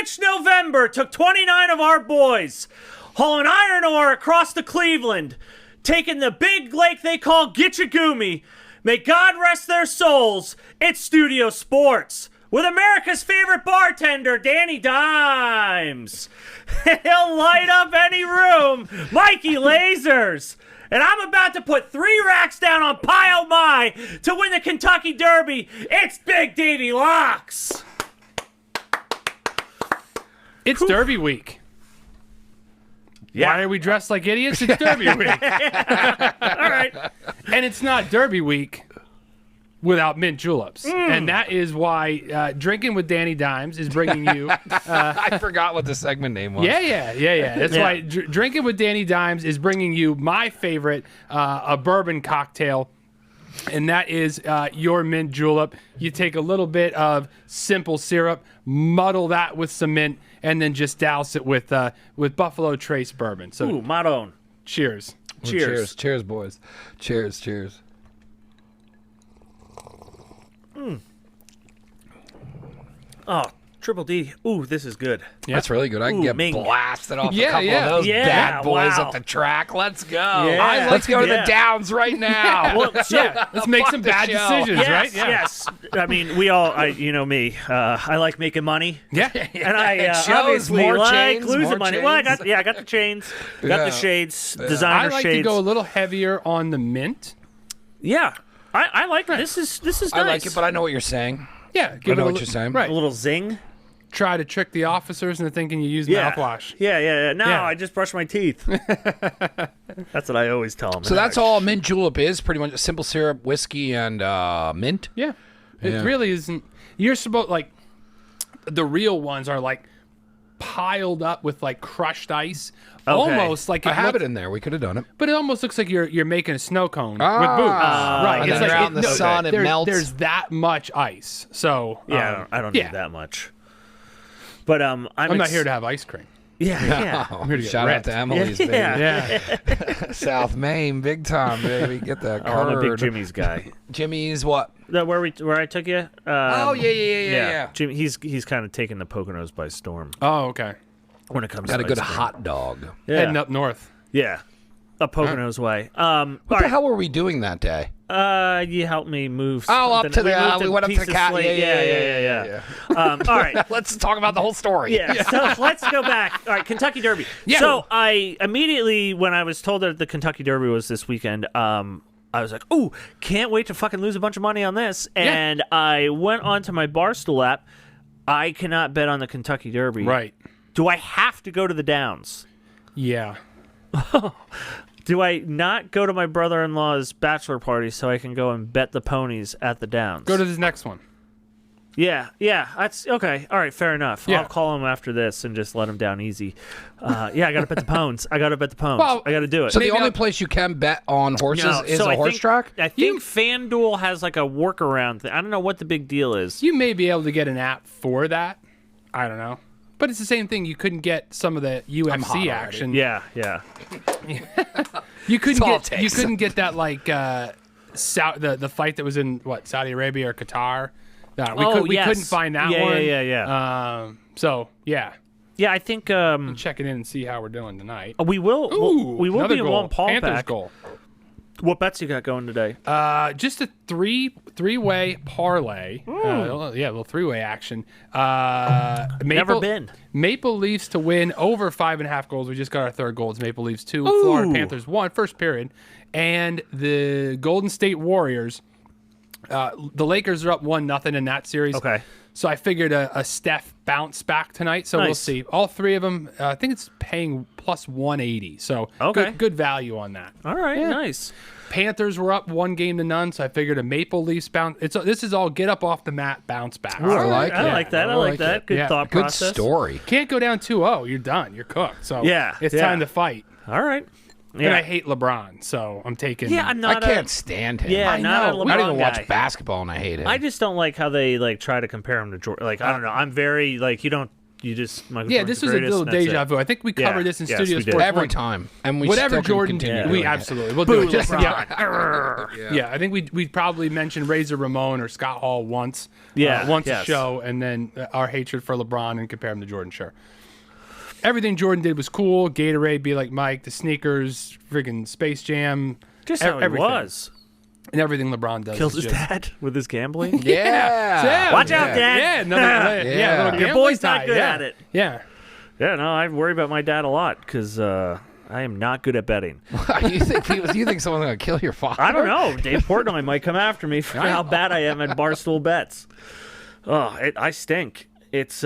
witch November took 29 of our boys, hauling iron ore across the Cleveland, taking the big lake they call Gitchagumi. May God rest their souls. It's Studio Sports with America's favorite bartender, Danny Dimes. He'll light up any room, Mikey Lasers. And I'm about to put 3 racks down on Pile My to win the Kentucky Derby. It's Big Davey Locks. It's Derby week. Yeah. Why are we dressed like idiots? It's Derby week. All right. And it's not Derby week without mint juleps. And that is why Drinking with Danny Dimes is bringing you... I forgot what the segment name was. Yeah. That's why Drinking with Danny Dimes is bringing you my favorite, a bourbon cocktail. And that is your mint julep. You take a little bit of simple syrup, muddle that with some mint, and then just douse it with Buffalo Trace bourbon. So, Ooh, Madone. cheers. Cheers. Cheers, boys. Cheers. Oh, Triple D. Ooh, this is good. Yeah. That's really good. I can Ooh, get Ming. blasted off Yeah, a couple yeah. of those Yeah, bad boys wow. up the track. Let's go. Yeah. Let's go to Yeah. the Downs right now. Well, so, Let's make some the bad show. decisions, yes, right? Yeah. yes. I mean, we all, you know me. I like making money. Yeah. And I Shows, obviously more like chains, losing more money. chains. Well, I got the chains, got Yeah. the shades, I designer like shades. to go a little heavier on the mint. Yeah, I like this. Is nice. I like it, but I know what you're saying. Yeah. I know what you're saying. Right. a little zing. Try to trick the officers into thinking you use Yeah. mouthwash. Yeah. No, Yeah. I just brushed my teeth. That's what I always tell them. So that's all mint julep is, pretty much simple syrup, whiskey, and mint. Yeah. It Yeah. really isn't. You're supposed, like, the real ones are, like, piled up with, like, crushed ice. Okay. Almost like I have it in there. We could have done it. But it almost looks like you're making a snow cone with boots. Right. and then out in the sun, it melts. There's that much ice. So Yeah, I don't yeah. need that much. But I'm not here to have ice cream. Yeah. Oh, here to get shout out wrecked. to Emily's, baby. Yeah. Yeah. South Maine, big time, baby. Get that Oh, I'm a big curd. Jimmy's guy. Jimmy's what? Where I took you? Oh, yeah. Jimmy, he's kind of taking the Poconos by storm Oh, okay. when it comes Got to a good ice cream. hot dog. Yeah. Heading up north. Yeah. A Poconos way. What the hell were we doing that day? You helped me move. Oh, up something. to the moved we a went up to piece the of cat. slate. Yeah. All right. Let's talk about the whole story. Yeah, so let's go back. All right, Kentucky Derby. Yeah. So I immediately, when I was told that the Kentucky Derby was this weekend, I was like, "Ooh, can't wait to fucking lose a bunch of money on this." And I went onto my Barstool app. I cannot bet on the Kentucky Derby. Right. Do I have to go to the Downs? Yeah. Do I not go to my brother-in-law's bachelor party so I can go and bet the ponies at the Downs? Go to this next one. Yeah, that's okay. All right, fair enough. Yeah. I'll call him after this and just let him down easy. I got to bet the Pones. I got to do it. So the only place you can bet on horses is a horse track? I think FanDuel has like a workaround thing. I don't know what the big deal is. You may be able to get an app for that. I don't know. But it's the same thing. You couldn't get some of the UFC action. Yeah. You couldn't all it get. You takes. couldn't get that like the fight that was in Saudi Arabia or Qatar. No, we couldn't find that one. Yeah. So yeah, Yeah, I think check it in and see how we're doing tonight. we will. We will Another be a goal. long Paul Panthers back. goal. What bets you got going today? Just a three-way parlay. Yeah, a little three-way action. Never been. Maple Leafs to win over 5.5 goals. We just got our third goal. It's Maple Leafs 2, Ooh. Florida Panthers 1, first period. And the Golden State Warriors, the Lakers are up 1-0 in that series. Okay. So I figured a Steph bounce back tonight. So we'll Nice. see. All three of them, I think it's paying plus 180. So Okay. good value on that. All right, nice. Panthers were up 1-0, so I figured a Maple Leafs bounce. This is all get up off the mat, bounce back. I like it. I like that. I like that. Good Yeah. thought Good process. story. Can't go down 2-0. You're done. You're cooked. So Yeah, it's yeah. time to fight. All right. And Yeah. I hate LeBron, so I'm taking. Yeah, I'm not. I can't stand him. Yeah, I not know. a I don't LeBron even guy. watch basketball, and I hate him. I just don't like how they like try to compare him to Jordan. Like I don't know. I'm very like you don't Michael Yeah, Jordan's this the was a greatest, little and that's deja it. vu. I think we covered this in Yes, Studio we did. Sports Every One. time, and we Whatever still can Jordan continue did, doing we it. absolutely we'll Boo do it. Just, LeBron. yeah, I think we'd probably mention Razor Ramon or Scott Hall once, once a show, and then our hatred for LeBron and compare him to Jordan. Sure. Everything Jordan did was cool. Gatorade, Be Like Mike, the sneakers, friggin' Space Jam. Just how everything. he was. And everything LeBron does. Killed is his just- dad with his gambling. Yeah. Watch out, Dad. Yeah, another, Yeah. little Your gambling boy's not tie, good yeah. at it. Yeah. Yeah, no, I worry about my dad a lot because I am not good at betting. you think someone's gonna kill your father? I don't know. Dave Portnoy might come after me for how bad I am at Barstool bets. Oh, I stink. It's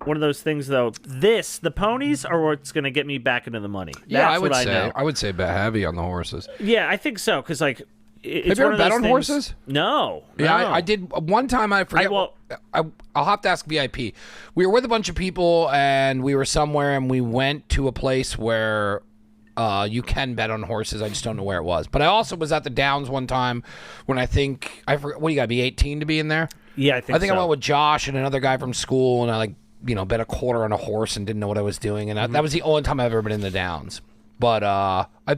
one of those things, though. The ponies are what's going to get me back into the money. Yeah, That's I would what say. I know. I would say bet heavy on the horses. Yeah, I think so because like. It's Have you one ever of bet those on things- horses? No. Yeah, no. I did one time. I forget. I'll have to ask VIP. We were with a bunch of people, and we were somewhere, and we went to a place where you can bet on horses. I just don't know where it was. But I also was at the Downs one time when I forget. What you got to be 18 to be in there? Yeah, I think I so. went with Josh and another guy from school, and I bet a quarter on a horse and didn't know what I was doing, and that was the only time I've ever been in the Downs. But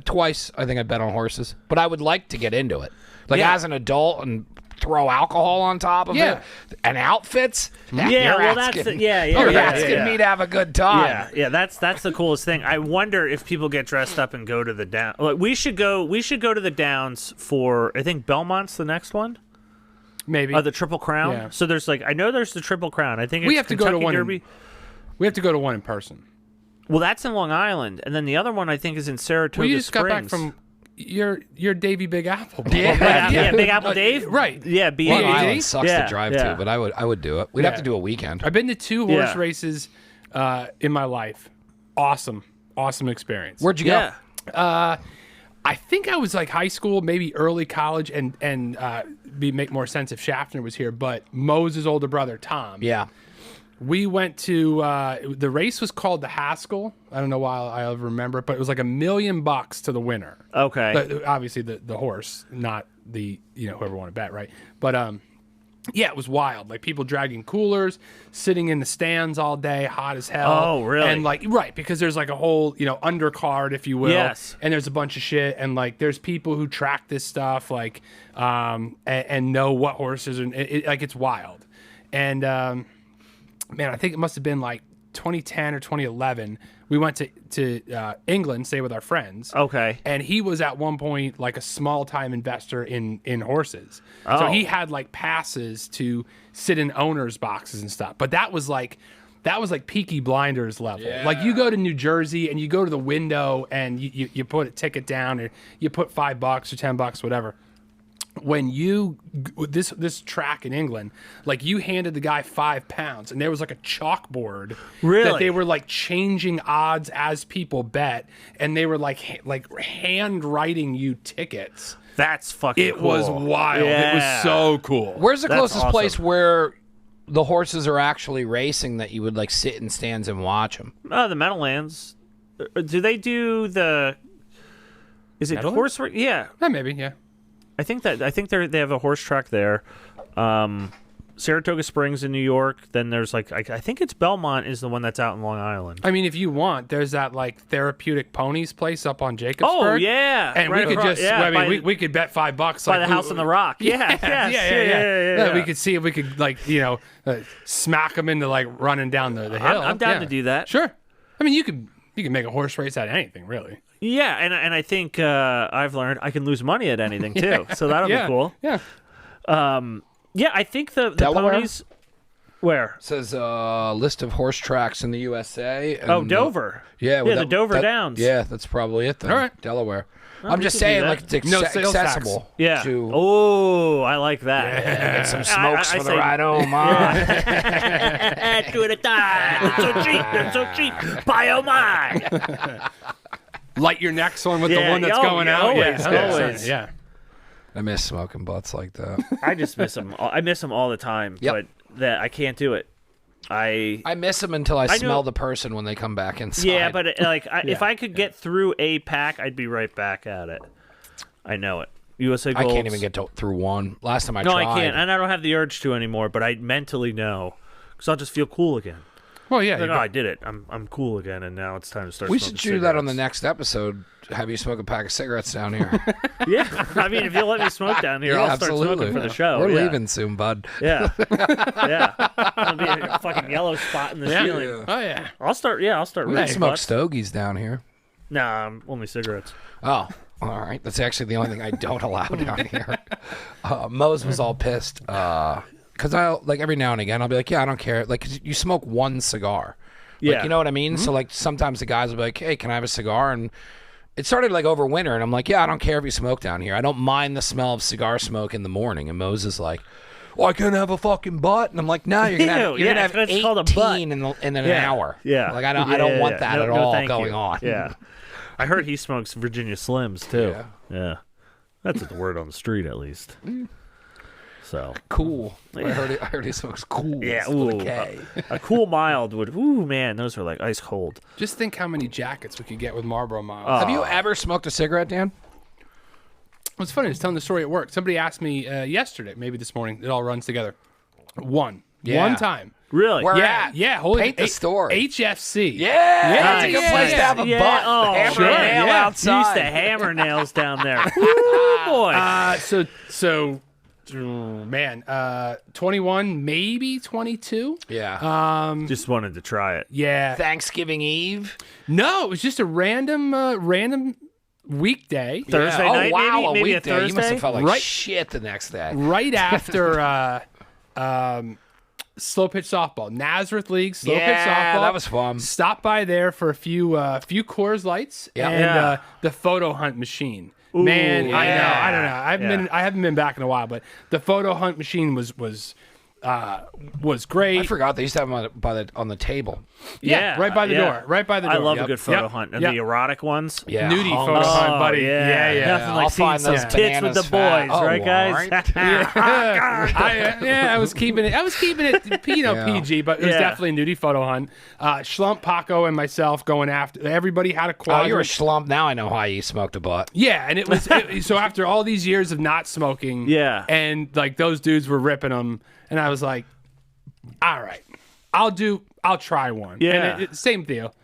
twice I think I bet on horses. But I would like to get into it, as an adult, and throw alcohol on top of it and outfits. Yeah, you're well, asking, you're asking me to have a good time. Yeah, that's the coolest thing. I wonder if people get dressed up and go to the Downs. Like, we should go to the Downs for. I think Belmont's the next one. Maybe. The Triple Crown. Yeah. So there's I know there's the Triple Crown. I think We it's have to go to Kentucky one. Derby. We have to go to one in person. Well, that's in Long Island, and then the other one I think is in Saratoga Well, you just Springs. got back from your Davy Big Apple. Yeah, Big Apple Dave. Right. Yeah, Long BA. Island sucks Yeah, to drive yeah. to, but I would do it. We'd have to do a weekend. I've been to 2 horse Yeah. races in my life. Awesome experience. Where'd you go? Yeah. I think I was like high school, maybe early college, and make more sense if Schaffner was here. But Mose's older brother, Tom. Yeah. We went to the race was called the Haskell. I don't know why I remember it, but it was like $1 million to the winner. Okay. Obviously the horse, not the whoever won to bet, right? But yeah, it was wild. Like people dragging coolers, sitting in the stands all day, hot as hell. Oh, really? And right, because there's like a whole undercard, if you will. Yes. And there's a bunch of shit, and like there's people who track this stuff, like and know what horses, and it's wild. And man, I think it must have been like 2010 or 2011. We went to England, stay with our friends. Okay. And he was at one point like a small time investor in horses. Oh. So he had like passes to sit in owners' boxes and stuff. But that was like Peaky Blinders level. Yeah. Like you go to New Jersey and you go to the window and you put a ticket down, or you put $5 or $10, whatever. When this track in England, like you handed the guy £5 and there was like a chalkboard that Really? they were like changing odds as people bet, and they were like hand writing you tickets. That's fucking It cool. was wild. Yeah. It was so cool. Where's the That's closest awesome. place where the horses are actually racing that you would like sit in stands and watch them? Oh, the Meadowlands. Do they do the? Is it Meadowlands? horse? Yeah, Maybe, yeah. I think they have a horse track there. Saratoga Springs in New York. Then there's I think it's Belmont is the one that's out in Long Island. I mean, if you want, there's that like therapeutic ponies place up on Jacobsburg. Oh yeah, And right we could across- just, yeah, I mean, by, we could bet $5. by like, the House on the Rock. Yeah, yeah. We could see if we could smack them into like running down the hill. I'm down to do that. Sure. I mean, you can make a horse race out of anything, really. Yeah, and I think I've learned I can lose money at anything too, so that'll be cool. Yeah. Yeah, I think the Delaware? ponies. Where? It says list of horse tracks in the USA. And, Oh, Dover. yeah, well, the Dover Downs. Yeah, that's probably it then. All right. Delaware. Well, I'm we just could do saying, that. like, it's No sales tax. accessible. Yeah. To Oh, I like that. get some smokes I for the say- ride home. Two at a time. It's so cheap. It's so cheap. Buy oh my. Light your next one with the Yeah, one that's oh, going yeah, out. always, yeah, always. Yeah. I miss smoking butts like that. I just miss them. I miss them all the time. Yep. But that I can't do it. I miss them until I know- smell the person when they come back inside. Yeah, but if I could get through a pack, I'd be right back at it. I know it. USA I Golds. can't even get through one. Last time I No, tried. I can't, and I don't have the urge to anymore. But I mentally know, because I'll just feel cool again. Well, yeah. Like, I did it. I'm cool again, and now it's time to start. We smoking should do that on the cigarettes. next episode. Have you smoke a pack of cigarettes down here? Yeah, I mean, if you let me smoke down here, Yeah, I'll start absolutely. smoking for the show. We're yeah. leaving soon, bud. Yeah, yeah. There'll be a fucking yellow spot in the ceiling. Yeah. Oh, yeah. I'll start. Yeah, I'll start. We Really can smoke stogies down here. Nah, only cigarettes. Oh, all right. That's actually the only thing I don't allow down here. Mose was all pissed because I like every now and again I'll be like, yeah, I don't care. Like 'cause you smoke one cigar. Like, Yeah. you know what I mean? So like sometimes the guys will be like, hey, can I have a cigar? And it started like over winter, and I'm like, yeah, I don't care if you smoke down here. I don't mind the smell of cigar smoke in the morning. And Mose is like, well, I can't have a fucking butt. And I'm like, no, you're gonna have, Ew, you're yeah, gonna have it's called a butt. 18 in an Yeah. hour. Yeah. Like I don't want that No, at no, all thank going you. on. Yeah. I heard he smokes Virginia Slims too. Yeah. That's the word on the street, at least. So Cool. I heard he smokes cool. yeah, with ooh, a K. a cool mild would. Ooh, man, those are like ice cold. Just think how many jackets we could get with Marlboro Miles. Have you ever smoked a cigarette, Dan? It's funny. I was telling the story at work. Somebody asked me yesterday, maybe this morning. It all runs together. One time. Really? Where Yeah, at? yeah. Holy Paint the story. HFC. Yeah, that's a good Nice. place to have a Yeah. butt. Oh, Hammer sure, a nail yeah. outside. Used to hammer nails down there. Ooh, boy. Man, 21, maybe 22. Yeah. Just wanted to try it. Yeah. Thanksgiving Eve. No, it was just a random weekday. Thursday Yeah. night, Oh wow, maybe a a weekday. You must Thursday? have felt like Right. shit the next day. Right after slow pitch softball, Nazareth League slow pitch Yeah, softball. that was fun. Stopped by there for a few Coors Lights Yeah. and Yeah. the photo hunt machine. Man, I yeah. don't know. I haven't been back in a while, but the photo hunt machine was great. I forgot they used to have them on the table. Yeah, right by the door. Right by the door. I love Yep. a good photo Yep. hunt and Yep. the erotic ones. Yeah. Nudie Oh, photo hunt, Oh, buddy. Yeah. Nothing I'll like seeing find some those tits with bananas the fat. boys, Oh, right, guys? I was keeping it, PG, but it was Yeah. definitely a nudie photo hunt. Schlump, Paco, and myself going after. Everybody had a Oh, quadrant. you're a schlump. Now I know why you smoked a butt. Yeah, and it was so after all these years of not smoking. Yeah. and like those dudes were ripping them, and I was like, all right, I'll try one. Yeah. and same deal.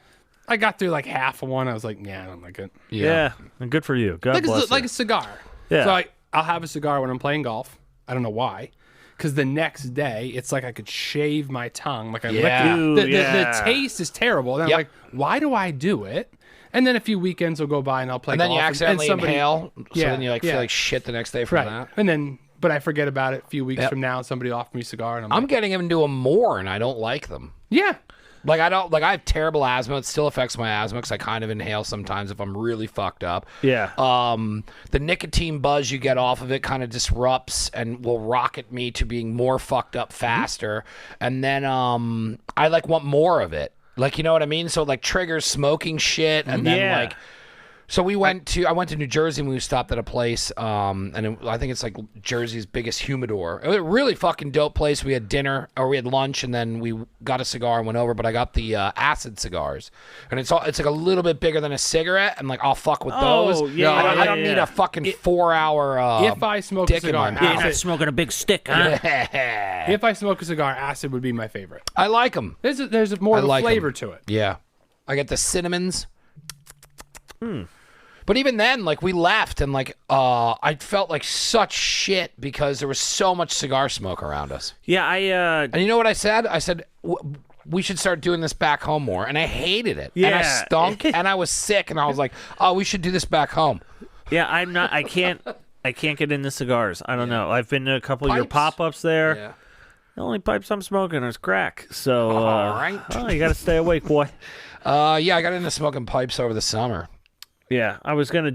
I got through like half of one. I was like, yeah, I don't like it. Yeah. And good for you. God Like bless like you. a cigar. Yeah. So I'll have a cigar when I'm playing golf. I don't know why. Because the next day, it's like I could shave my tongue. Like I Yeah. licked it. Ooh, The yeah. taste is terrible. And I'm Yep. like, why do I do it? And then a few weekends will go by and I'll play And then golf. you accidentally somebody, inhale, so Yeah, then you yeah. feel like shit the next day from Right. that. And then, but I forget about it a few weeks Yep. from now and somebody offered me a cigar. And I'm I'm like, getting into them more, and I don't like them. yeah. Like I have terrible asthma. It still affects my asthma because I kind of inhale sometimes if I'm really fucked up. Yeah. The nicotine buzz you get off of it kind of disrupts and will rocket me to being more fucked up faster. And then I like want more of it. Like, you know what I mean? So it, like, triggers smoking shit, and then Yeah. like. So I went to New Jersey and we stopped at a place, I think it's like Jersey's biggest humidor. It was a really fucking dope place. We had dinner, or we had lunch, and then we got a cigar and went over. But I got the acid cigars, and it's like a little bit bigger than a cigarette. And like I'll fuck with those. yeah, I don't yeah. need a fucking 4-hour. If I smoke a dick in cigar, my You're mouth. not smoking a big stick, huh? if I smoke a cigar, acid would be my favorite. I like them. There's more of a like 'em. flavor to it. Yeah, I get the cinnamons. But even then, like, we left, and like I felt like such shit because there was so much cigar smoke around us. Yeah, And you know what I said? I said we should start doing this back home more, and I hated it. And I Yeah. stunk, and I was sick, and I was like, oh, we should do this back home. yeah, I can't get into cigars. I don't know. I've been to a couple of your Pipes? pop-ups there. Yeah. The only pipes I'm smoking is crack. So, All right. oh, you got to stay awake, boy. Yeah, I got into smoking pipes over the summer. Yeah, I was gonna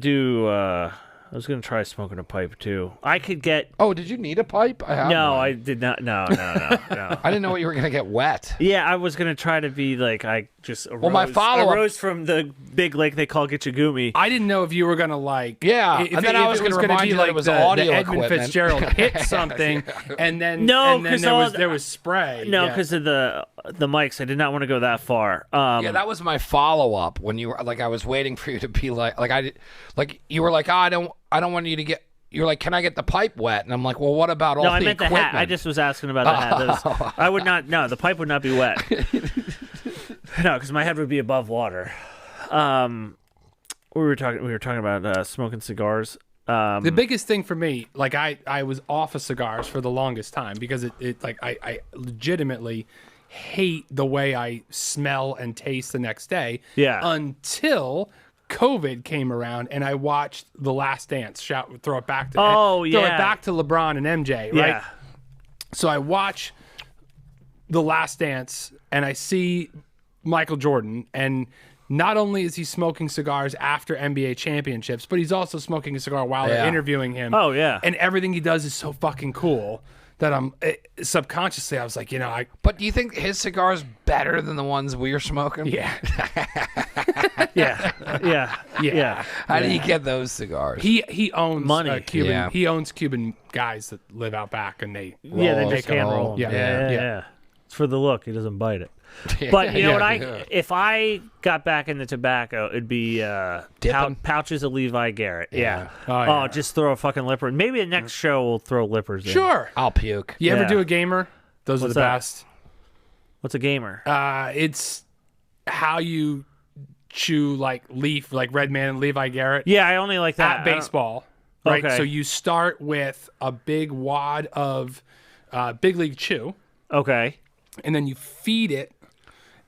try smoking a pipe too. I could get. Oh, did you need a pipe? I have No, one. I did not. No. I didn't know what you were gonna get wet. Yeah, I was gonna try to be like I just arose, my follow-up- arose from the big lake they call Gitchagumi. I didn't know if you were gonna like. Yeah, if and then it- I if was it gonna gonna remind be you that like it was the audio Edmund equipment. Fitzgerald hit something, and then No, and then 'cause there was spray. No, Yeah. because of the mics. I did not want to go that far. Yeah, that was my follow up when you were like, I was waiting for you to be like you were like, oh, I don't want you to get. You're like, can I get the pipe wet? And I'm like, well, what about all no, the I meant equipment? the hat. I just was asking about the hat. I would not. No, the pipe would not be wet. No, because my head would be above water. We were talking about smoking cigars. The biggest thing for me, like I was off of cigars for the longest time because it like I legitimately hate the way I smell and taste the next day. Yeah. Until COVID came around and I watched The Last Dance. Throw it back to throw it back to LeBron and MJ, right? Yeah. So I watch The Last Dance and I see Michael Jordan, and not only is he smoking cigars after NBA championships, but he's also smoking a cigar while they're interviewing him. Oh, yeah. And everything he does is so fucking cool that subconsciously I was like, But do you think his cigar's better than the ones we're smoking? yeah. Yeah. How do you get those cigars? He owns Money. Cuban. Yeah. He owns Cuban guys that live out back, and they Yeah, they Roll, just hand roll. 'em. Yeah. Yeah. It's for the look. He doesn't bite it. But you know what? If I got back into tobacco, it'd be Dipping? pouches of Levi Garrett. Yeah. Oh, yeah. Just throw a fucking lipper. Maybe the next show we'll throw lippers in. Sure. I'll puke. You ever Yeah. do a gamer? Those are What's the that? best. What's a gamer? It's how you chew like Redman and Levi Garrett Yeah, I only like that. at baseball. Right. Okay. So you start with a big wad of Big League Chew, Okay. and then you feed it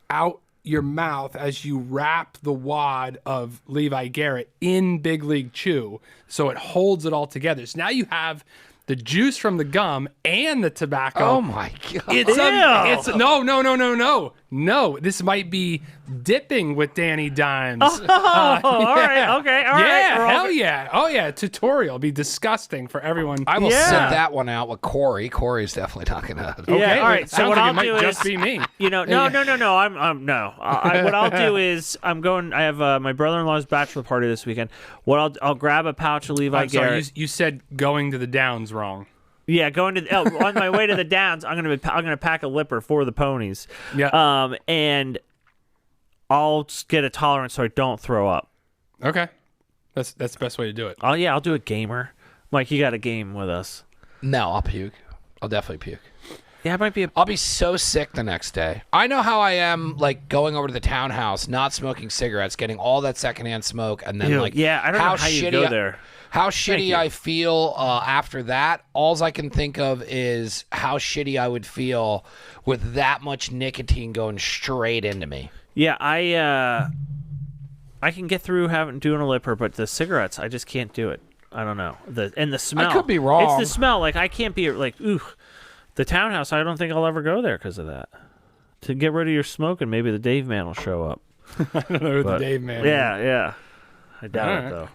out your mouth as you wrap the wad of Levi Garrett in Big League Chew, so it holds it all together. So now you have the juice from the gum and the tobacco. Oh my god! It's no. This might be dipping with Danny Dimes. All right. Okay. All right. Yeah, We're all- hell yeah. Oh yeah, tutorial be disgusting for everyone. I will Yeah. sit that one out with Corey. Corey's definitely not gonna. Yeah. All right. So Sounds what like I'll it might do just is, be me. no. I'm no. What I'll do is I'm going. I have my brother-in-law's bachelor party this weekend. I'll grab a pouch of Levi I'm sorry, Garrett. you said going to the Downs wrong. Yeah, going to on my way to the Downs, I'm gonna pack a lipper for the ponies. Yeah. And I'll just get a tolerance so I don't throw up. Okay. That's the best way to do it. I'll do a gamer. Mike, you got a game with us. No, I'll puke. I'll definitely puke. Yeah, it might be. I'll be so sick the next day. I know how I am, like going over to the townhouse, not smoking cigarettes, getting all that secondhand smoke, and then like, yeah, I don't know how you go there. How shitty I feel after that. Alls I can think of is how shitty I would feel with that much nicotine going straight into me. Yeah, I can get through doing a lipper, but the cigarettes, I just can't do it. I don't know. The smell. I could be wrong. It's the smell. Like I can't be like, ooh, the townhouse. I don't think I'll ever go there because of that. To get rid of your smoking, maybe the Dave man will show up. I don't know the Dave man. Yeah. I doubt All it right. though.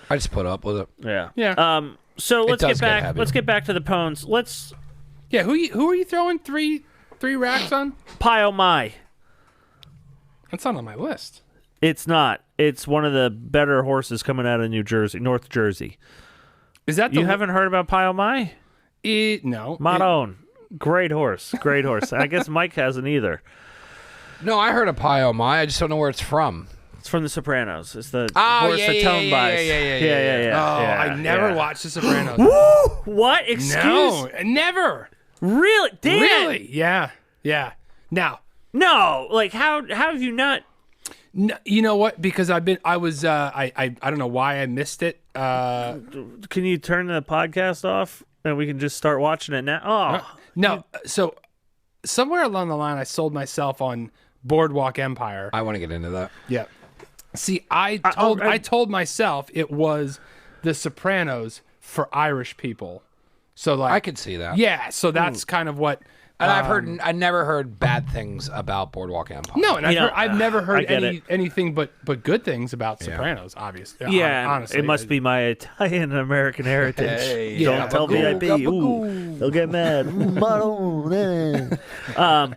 I just put up with it. Yeah. Yeah. So let's get does get back. heavy. Let's get back to the pones. Let's Yeah, who are you throwing three racks on? Pio Mai. That's not on my list. It's not. It's one of the better horses coming out of North Jersey. Is that You haven't heard about Pio Mai? No. Maron. Great horse. Great horse. I guess Mike hasn't either. No, I heard of Pio Mai. I just don't know where it's from. It's from The Sopranos. It's the Oh, horse yeah, that yeah, Tone yeah, buys. Oh, Yeah, I never yeah. watched The Sopranos. What? Excuse? No, never. Really? Dan? Really? Yeah. Now, No. Like how have you not? you know what? Because I don't know why I missed it. Can you turn the podcast off and we can just start watching it now? Oh. No. So somewhere along the line, I sold myself on Boardwalk Empire. I want to get into that. Yeah. See, I told myself it was The Sopranos for Irish people. So like I could see that. yeah. So that's kind of what. And I never heard bad things about Boardwalk Empire. No, and I've never I heard get it. anything but good things about Sopranos. Obviously, Yeah, honestly, it must be my Italian American heritage. Hey, Don't tell VIP. Ooh, they'll get mad.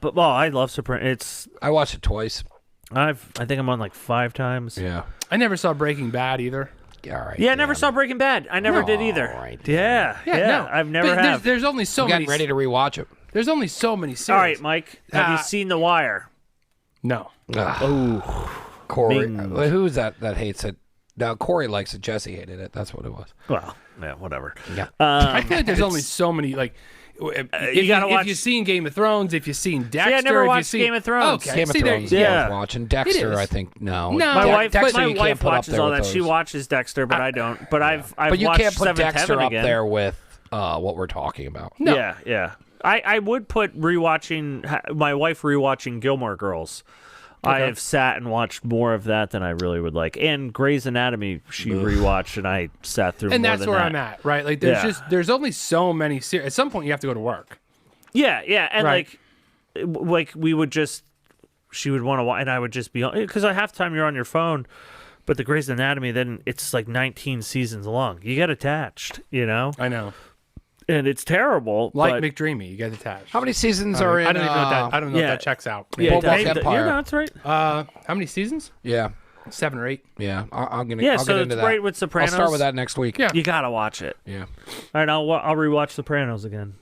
But I love Sopranos. I watched it twice. I think I'm on like 5 times. Yeah. I never saw Breaking Bad either. Yeah, all right. Yeah, I never saw Breaking Bad. I never did either. All right. Yeah, No, I've never but have. There's only so I'm many. getting ready to rewatch it. There's only so many series. All right, Mike, have you seen The Wire? No. Oh, Corey. Ming. Who is that hates it? No, Corey likes it. Jesse hated it. That's what it was. well, yeah, whatever. Yeah. I feel like there's only so many. Like, If gotta watch. If you've seen Game of Thrones, if you've seen Dexter, I never if watched you've seen Game of Thrones. Okay, Game of see, Thrones there, is yeah. worth watching. Dexter, is. I think no. No. My wife, Dexter, my you can't wife put up watches there all with that. those. She watches Dexter, but I don't. But I've But you watched can't put 7th Dexter Heaven up again. there with what we're talking about. No. Yeah. I would put rewatching my wife rewatching Gilmore Girls. I have sat and watched more of that than I really would like. And Grey's Anatomy, she rewatched, and I sat through and more that's than where that. I'm at, right? Like, there's only so many series. At some point, you have to go to work. Yeah, and Right. like we would just, she would want to watch, and I would just be on, because half the time you're on your phone, but the Grey's Anatomy, then it's like 19 seasons long. You get attached, I know. and it's terrible. Like but, McDreamy, you get attached. How many seasons are in? I don't even know if that. I don't know if yeah. that checks out. yeah, Boardwalk maybe- Empire. yeah, no, that's right. How many seasons? Yeah, 7 or 8. yeah. I'm gonna. Yeah, I'll so get it's into that. great with I'll Sopranos. start with that next week. Yeah. You gotta watch it. Yeah. All right, I'll rewatch Sopranos again.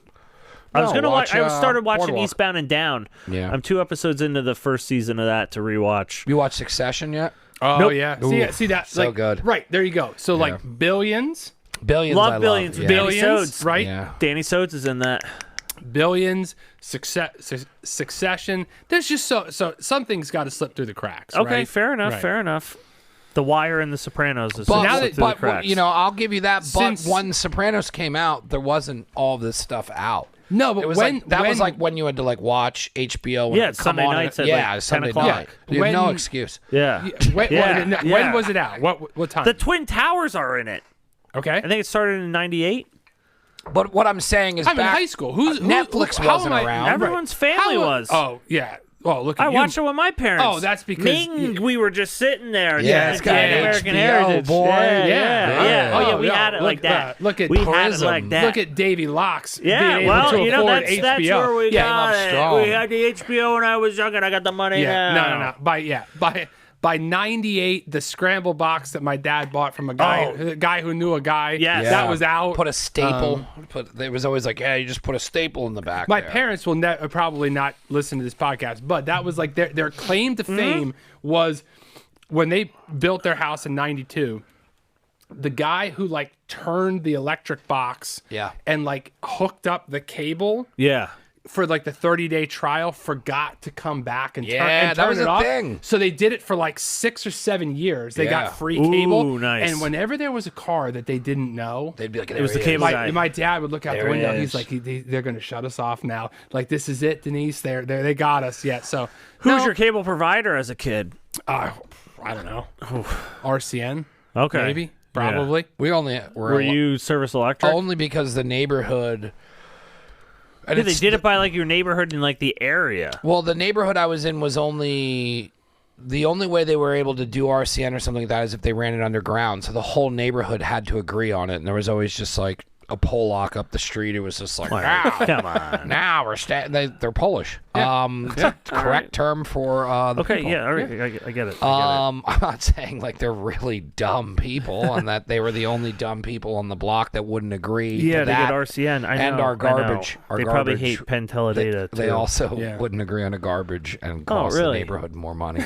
I was No, gonna watch, I started watching Boardwalk. Eastbound and Down. Yeah. I'm 2 episodes into the first season of that to rewatch. You watch Succession yet? Oh Nope. yeah. Ooh, See that? so like, good. Right there you go. So like Billions, Billions. Love I Billions Love. with Yeah. Danny Billions, Sodes. right? Yeah. Danny Sodes is in that. Billions, Succession. There's just so something's got to slip through the cracks. Okay, right? fair enough. Right. Fair enough. The Wire and The Sopranos is But, now slipped that- through the but cracks. you know, I'll give you that. But Since- when Sopranos came out, there wasn't all this stuff out. No, but It was when like that when, was like when you had to like watch HBO. When Yeah, it would come Sunday on nights and, at, like, yeah, 10 Sunday o'clock. night. You have no When- excuse. yeah. when, Yeah, when yeah. was it out? What time? The Twin Towers are in it. Okay. I think it started in '98. But what I'm saying is, I'm in back, high school. Who's Netflix how wasn't am I- around. Everyone's family was. Oh yeah. Oh look. At I you. watched it with my parents. Oh, that's because Ming, we were just sitting there. Yeah, it's it's got American HBO, Heritage. boy. Yeah. Yeah. Oh, yeah, Oh, we yeah. had it like Look, that. look at we had it Prism. like that. Look at Davy Locks. Yeah, being able well, to you know, afford that's HBO. where we yeah, got up it. strong. We had the HBO when I was young, and I got the money Yeah, now. no. By '98, the scramble box that my dad bought from a guy who knew a guy. Yes. Yeah. that was out. Put a staple. It was always like, yeah, you just put a staple in the back. My there. parents will probably not listen to this podcast, but that was like their claim to fame was when they built their house in '92. The guy who like turned the electric box, Yeah. and like hooked up the cable Yeah. for like the 30-day trial forgot to come back and turn, Yeah, and that turn was it a off. thing. So they did it for like 6 or 7 years. They Yeah. got free cable. Ooh, nice. And whenever there was a car that they didn't know, They'd be like, It was the cable guy. my dad would look out There the window. he He's is. like, they're going to shut us off now. Like, this is it, Denise. They got us yet. So Who's your cable provider as a kid? I don't know. RCN, Okay. maybe, probably. We only Were you Service Electric? only because the neighborhood. And Yeah, they it's- did it by like your neighborhood and like the area. Well, the neighborhood I was in was only the only way they were able to do RCN or something like that is if they ran it underground. So the whole neighborhood had to agree on it, and there was always just like a pole lock up the street. It was just like, Come on. now we're they're Polish. It's the correct term for the Okay, people. yeah, all right, I get it. I'm not saying like they're really dumb people and that they were the only dumb people on the block that wouldn't agree. Yeah, to they that. get RCN. I know, and our I know. garbage. Our They probably garbage. hate Penn Teledata They too. also Yeah. wouldn't agree on a garbage and cost the really? neighborhood more money.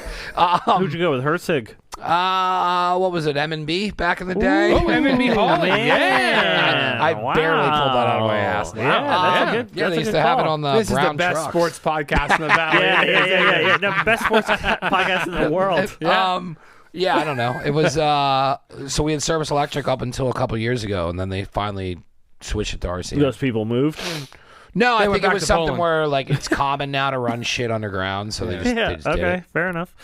Who'd you go with? Herzig. What was it? M&B back in the day? Oh, M&B Hall. man. Yeah. I barely pulled that out of my ass. Yeah, that's a good. Yeah, that's they a used good to have it call. on the This is brown the best trucks. sports podcast in the valley. Yeah. No, best sports podcast in the world. Yeah, I don't know. It was so we had Service Electric up until a couple years ago, and then they finally switched it to RCN. Those people moved. No, I went think it back was to something Poland. where like it's common now to run shit underground, so they just, Yeah. they just did Okay. it. Fair enough.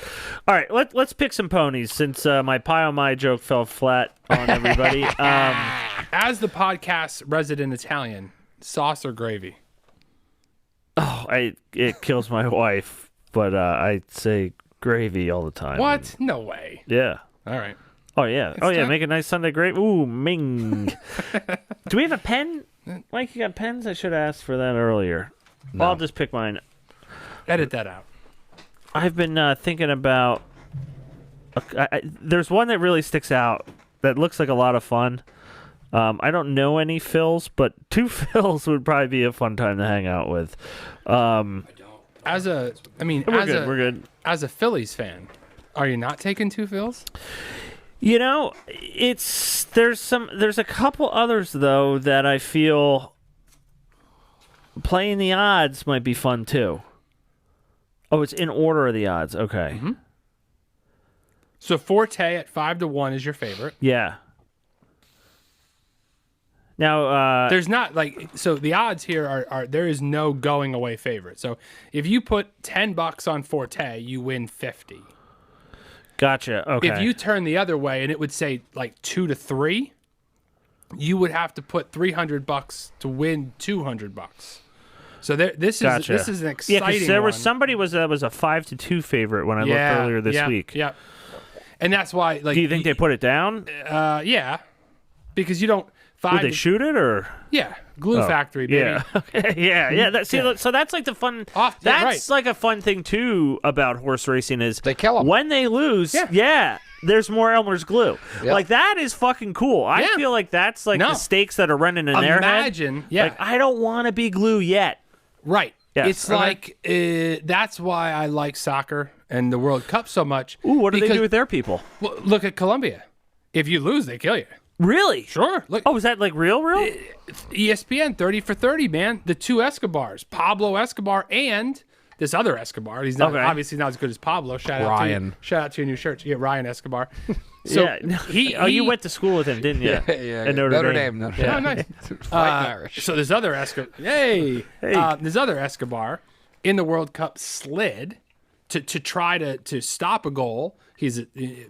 All right. Let's pick some ponies since my pie on my joke fell flat on everybody. As the podcast resident Italian, sauce or gravy? It kills my wife, but I say gravy all the time. What? No way. Yeah. All right. Oh yeah. Oh yeah. time. Make a nice Sunday gravy. Ooh, Ming. Do we have a pen? Mike, you got pens? I should have asked for that earlier. Well, I'll just pick mine. Edit that out. I've been thinking about. There's one that really sticks out that looks like a lot of fun. I don't know any Phils, but 2 Phils would probably be a fun time to hang out with. We're We're good. As a Phillies fan, are you not taking 2 Phils? You know, there's a couple others though that I feel playing the odds might be fun too. Oh, it's in order of the odds. Okay. Mm-hmm. So Forte at 5-1 is your favorite. Yeah. Now, there's not so the odds here are there is no going away favorite. So if you put $10 on Forte, you win 50. Gotcha. Okay. If you turn the other way and it would say 2-3, you would have to put $300 to win $200. So this is an exciting. Yeah, because there was somebody that was a 5-2 favorite when I looked earlier this week. Yeah, and that's why. Do you think they put it down? Yeah, because you don't. Did they shoot it or? Yeah, glue factory, baby. Yeah, yeah. So that's like the fun. That's like a fun thing too about horse racing is they kill them when they lose. Yeah, there's more Elmer's glue. Yep. Like that is fucking cool. I feel like that's like the stakes that are running in their head. Imagine, like I don't want to be glue yet. Right. Yes. It's that's why I like soccer and the World Cup so much. Ooh, what do they do with their people? Well, look at Colombia. If you lose, they kill you. Really? Sure. Look. Oh, is that like real? ESPN 30 for 30, man. The two Escobars, Pablo Escobar and this other Escobar. He's not obviously not as good as Pablo. Shout out to your new shirt. Yeah, Ryan Escobar. So you went to school with him, didn't you? Yeah. At Notre Dame. Oh, nice. Irish. So this other Escobar. This other Escobar in the World Cup slid to try to stop a goal. He's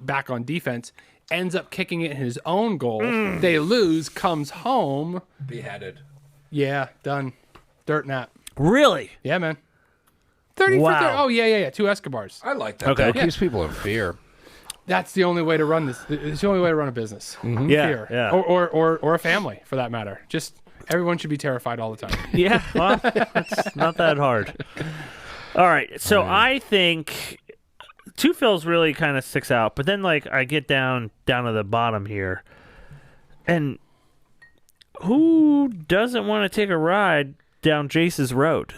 back on defense. Ends up kicking it in his own goal. They lose, comes home. Beheaded. Yeah, done. Dirt nap. Really? Yeah, man. 30 for 30. Oh, yeah. Two Escobars. I like that. Okay. It keeps people in fear. That's the only way to run this. It's the only way to run a business. Mm-hmm. Fear. Yeah. Or a family, for that matter. Just everyone should be terrified all the time. Yeah, well, it's not that hard. All right, so I think Two Phil's really kind of sticks out, but then I get down to the bottom here, and who doesn't want to take a ride down Jace's Road?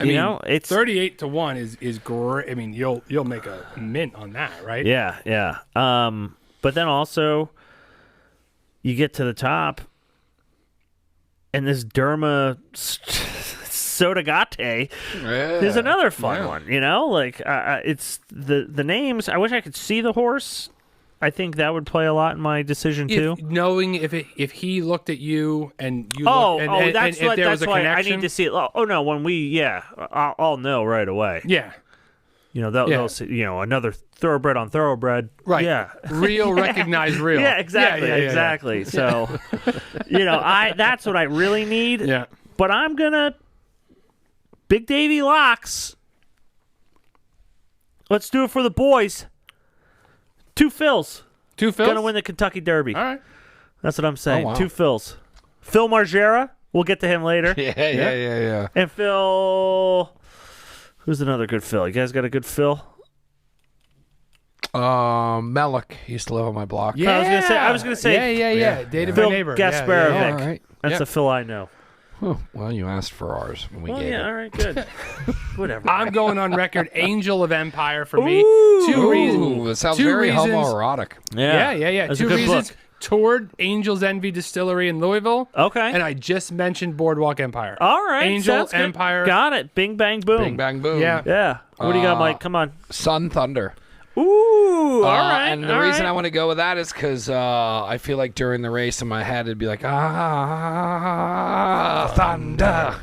I mean, it's 38-1 is great. I mean, you'll make a mint on that, right? Yeah. But then also you get to the top, and this Derma Sodagate is another fun one. It's the names. I wish I could see the horse. I think that would play a lot in my decision too. Knowing if he looked at you and you that's if there was a why connection. I need to see it. Oh no, when I'll know right away. Yeah. They'll see, another thoroughbred on thoroughbred. Right. Yeah. Real recognize real. Yeah, exactly. Yeah. Exactly. So, that's what I really need. Yeah. But I'm gonna Big Davy Locks. Let's do it for the boys. Two Phils. Gonna win the Kentucky Derby. All right. That's what I'm saying. Oh, wow. Two Phils. Phil Margera. We'll get to him later. Yeah. And Phil. Who's another good Phil? You guys got a good Phil? Melik used to live on my block. Yeah. I was gonna say. Yeah. Dated Phil my neighbor. Gasparovic. Yeah. All right. That's a Phil I know. Well, you asked for ours. And we gave it. All right, good. Whatever. I'm going on record. Angel of Empire for me. Two reasons. It sounds very homoerotic. Yeah. That's Two a good reasons. book. Toured Angel's Envy Distillery in Louisville. Okay. And I just mentioned Boardwalk Empire. All right. Angel Empire. Got it. Bing, bang, boom. Bing, bang, boom. Yeah. What do you got, Mike? Come on. Sun Thunder. Ooh, all right. And the reason I want to go with that is because I feel like during the race in my head it'd be like, thunder.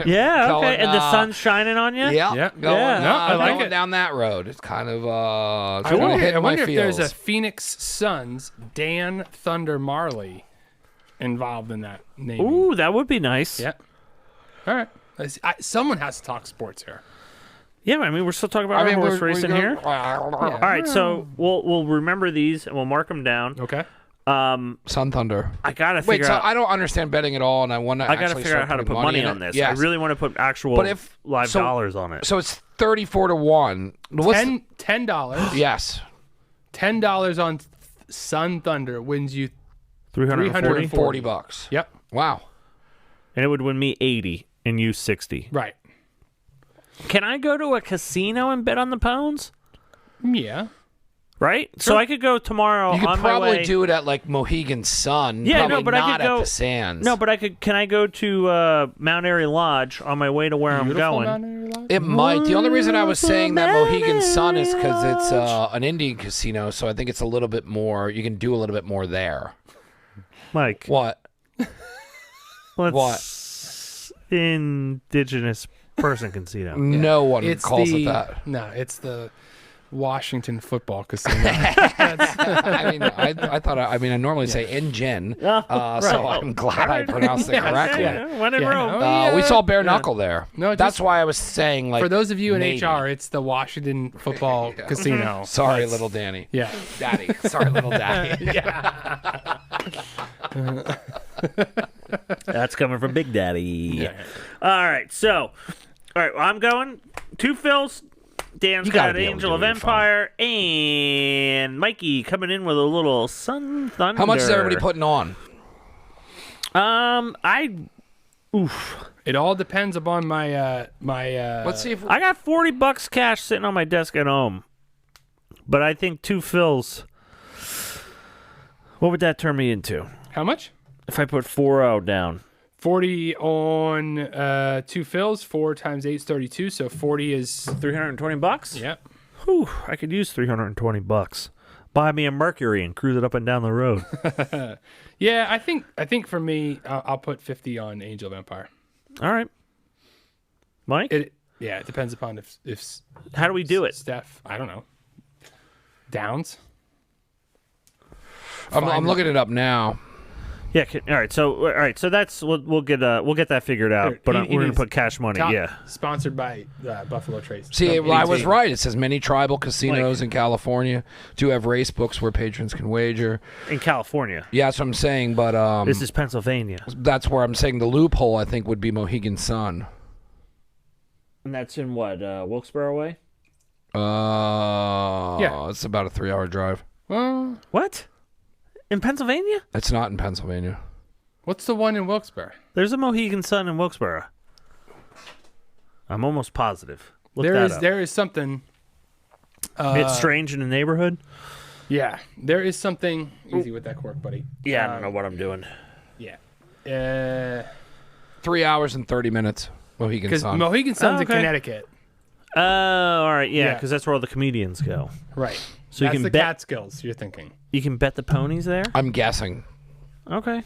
Yeah, Going, okay. And the sun's shining on you? Yeah. Going, I like going it. down that road. It's kind of I going to wonder hit my if feels. there's a Phoenix Suns Dan Thunder Marley involved in that name. Ooh, that would be nice. Yeah. All right. Someone has to talk sports here. Yeah, I mean, we're still talking about our horse racing here. All right, so we'll remember these and we'll mark them down. Okay. Sun Thunder. I gotta figure out. I don't understand betting at all, and I want to. I gotta figure out how to put money on this. Yes. I really want to put actual live dollars on it. So it's 34-1. What's $10. Yes. $10 on Sun Thunder wins you $340. Yep. Wow. And it would win me 80 and you 60. Right. Can I go to a casino and bet on the pones? Yeah. Right? So I could go tomorrow You could on my probably way. do it at like Mohegan Sun. Yeah, probably no, but not I could go at the Sands. No, but I could. Can I go to Mount Airy Lodge on my way to where I'm going? It might. The only reason I was saying that Mohegan Sun is because it's an Indian casino, so I think it's a little bit more. You can do a little bit more there. Mike, What? what? Indigenous person casino. No one It's calls the, it that. No, it's the Washington Football Casino. I mean, I thought. I normally say InGen, so I'm glad I pronounced it correctly. When in Rome. No, We saw bare knuckle there. No, that's just- why I was saying like. For those of you in maybe. HR, it's the Washington Football Casino. Sorry, little Danny. Yeah. Daddy. Sorry, little daddy. That's coming from Big Daddy. All right, so, well, I'm going 2 fills. Dan's You gotta got be able to Angel do of it, you're Empire, and Mikey coming in with a little Sun Thunder. How much is everybody putting on? It all depends upon my Let's see if I got $40 cash sitting on my desk at home, but I think 2 fills. What would that turn me into how much? if I put 4-0 down? 40 on 2 fills. 4 times 8 is 32. So 40 is $320. yeah. Whew, I could use $320. Buy me a Mercury and cruise it up and down the road. Yeah, I think for me, I'll put 50 on Angel of Empire. All right, Mike. It depends upon if How do we do it? Steph, I don't know, Downs. I'm looking it up now. Yeah. All right. So that's we'll get that figured out. Here, But he we're gonna needs- put cash money. Yeah. Sponsored by Buffalo Trace. See, From I was AT. right. It says many tribal casinos in California do have race books where patrons can wager. In California. Yeah, that's what I'm saying. But This is Pennsylvania. that's where I'm saying the loophole. I think would be Mohegan Sun. And that's in what Wilkes-Barre way? Yeah. It's about a 3-hour drive. Well, What? In Pennsylvania? It's not in Pennsylvania. what's the one in Wilkes-Barre? There's a Mohegan Sun in Wilkes-Barre. I'm almost positive. Look There that is up. there is something. It's strange in the neighborhood. Yeah, there is something. Easy with that cork, buddy. Yeah, I don't know what I'm doing. Yeah. 3 hours and 30 minutes. Mohegan Because Sun. Mohegan Sun's Oh, in okay. Connecticut. Oh, all right. Yeah, Yeah. because that's where all the comedians go. Right. So you That's can the bet- Catskills, you're thinking. You can bet the ponies there. I'm guessing. Okay.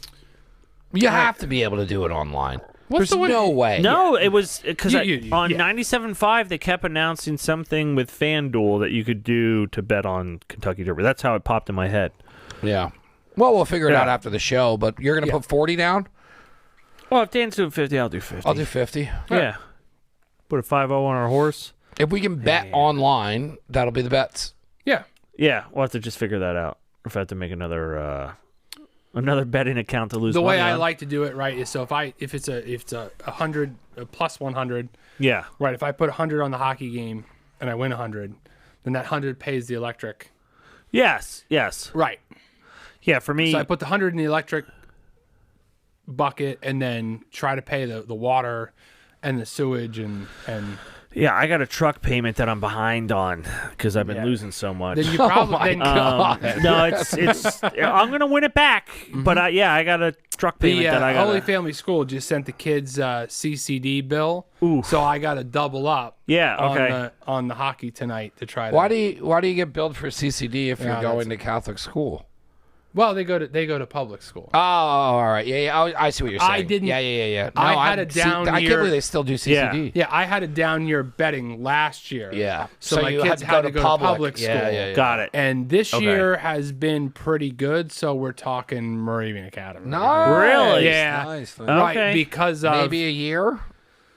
You have to be able to do it online. What's There's the one- no way. No, it was because on yeah. 97.5 they kept announcing something with FanDuel that you could do to bet on Kentucky Derby. That's how it popped in my head. Yeah. Well, we'll figure it Yeah. out after the show, but you're going to put 40 down? Well, if Dan's doing 50, I'll do 50. I'll do 50. Yeah. Put a 5-0 on our horse. If we can bet online, that'll be the bets. Yeah. Yeah, we'll have to just figure that out. If I have to make another betting account to lose The way money I on. like to do it, right, is so if it's a 100 plus 100, Yeah. right, if I put 100 on the hockey game and I win 100, then that 100 pays the electric. Yes. Yes. Right. Yeah, for me. So I put the 100 in the electric bucket and then try to pay the water and the sewage and Yeah, I got a truck payment that I'm behind on because I've been losing so much. then you probably then, No, it's. I'm gonna win it back, but I got a truck payment the that I got. Holy Family School just sent the kids CCD bill, Oof. so I got to double up. Yeah, okay. On the hockey tonight to try. Why do you get billed for CCD if you're Yeah, going to Catholic school? Well, they go to public school. Oh, all right. Yeah. I see what you're saying. I didn't- Yeah. No, I had a down I can't year- believe they still do CCD. Yeah, I had a down year betting last year. Yeah. So my you kids had to go to public school. Yeah. Got it. And this Okay. year has been pretty good, so we're talking Moravian Academy. Nice. Really? Yeah. Nice. Right, Okay. because of Maybe a year.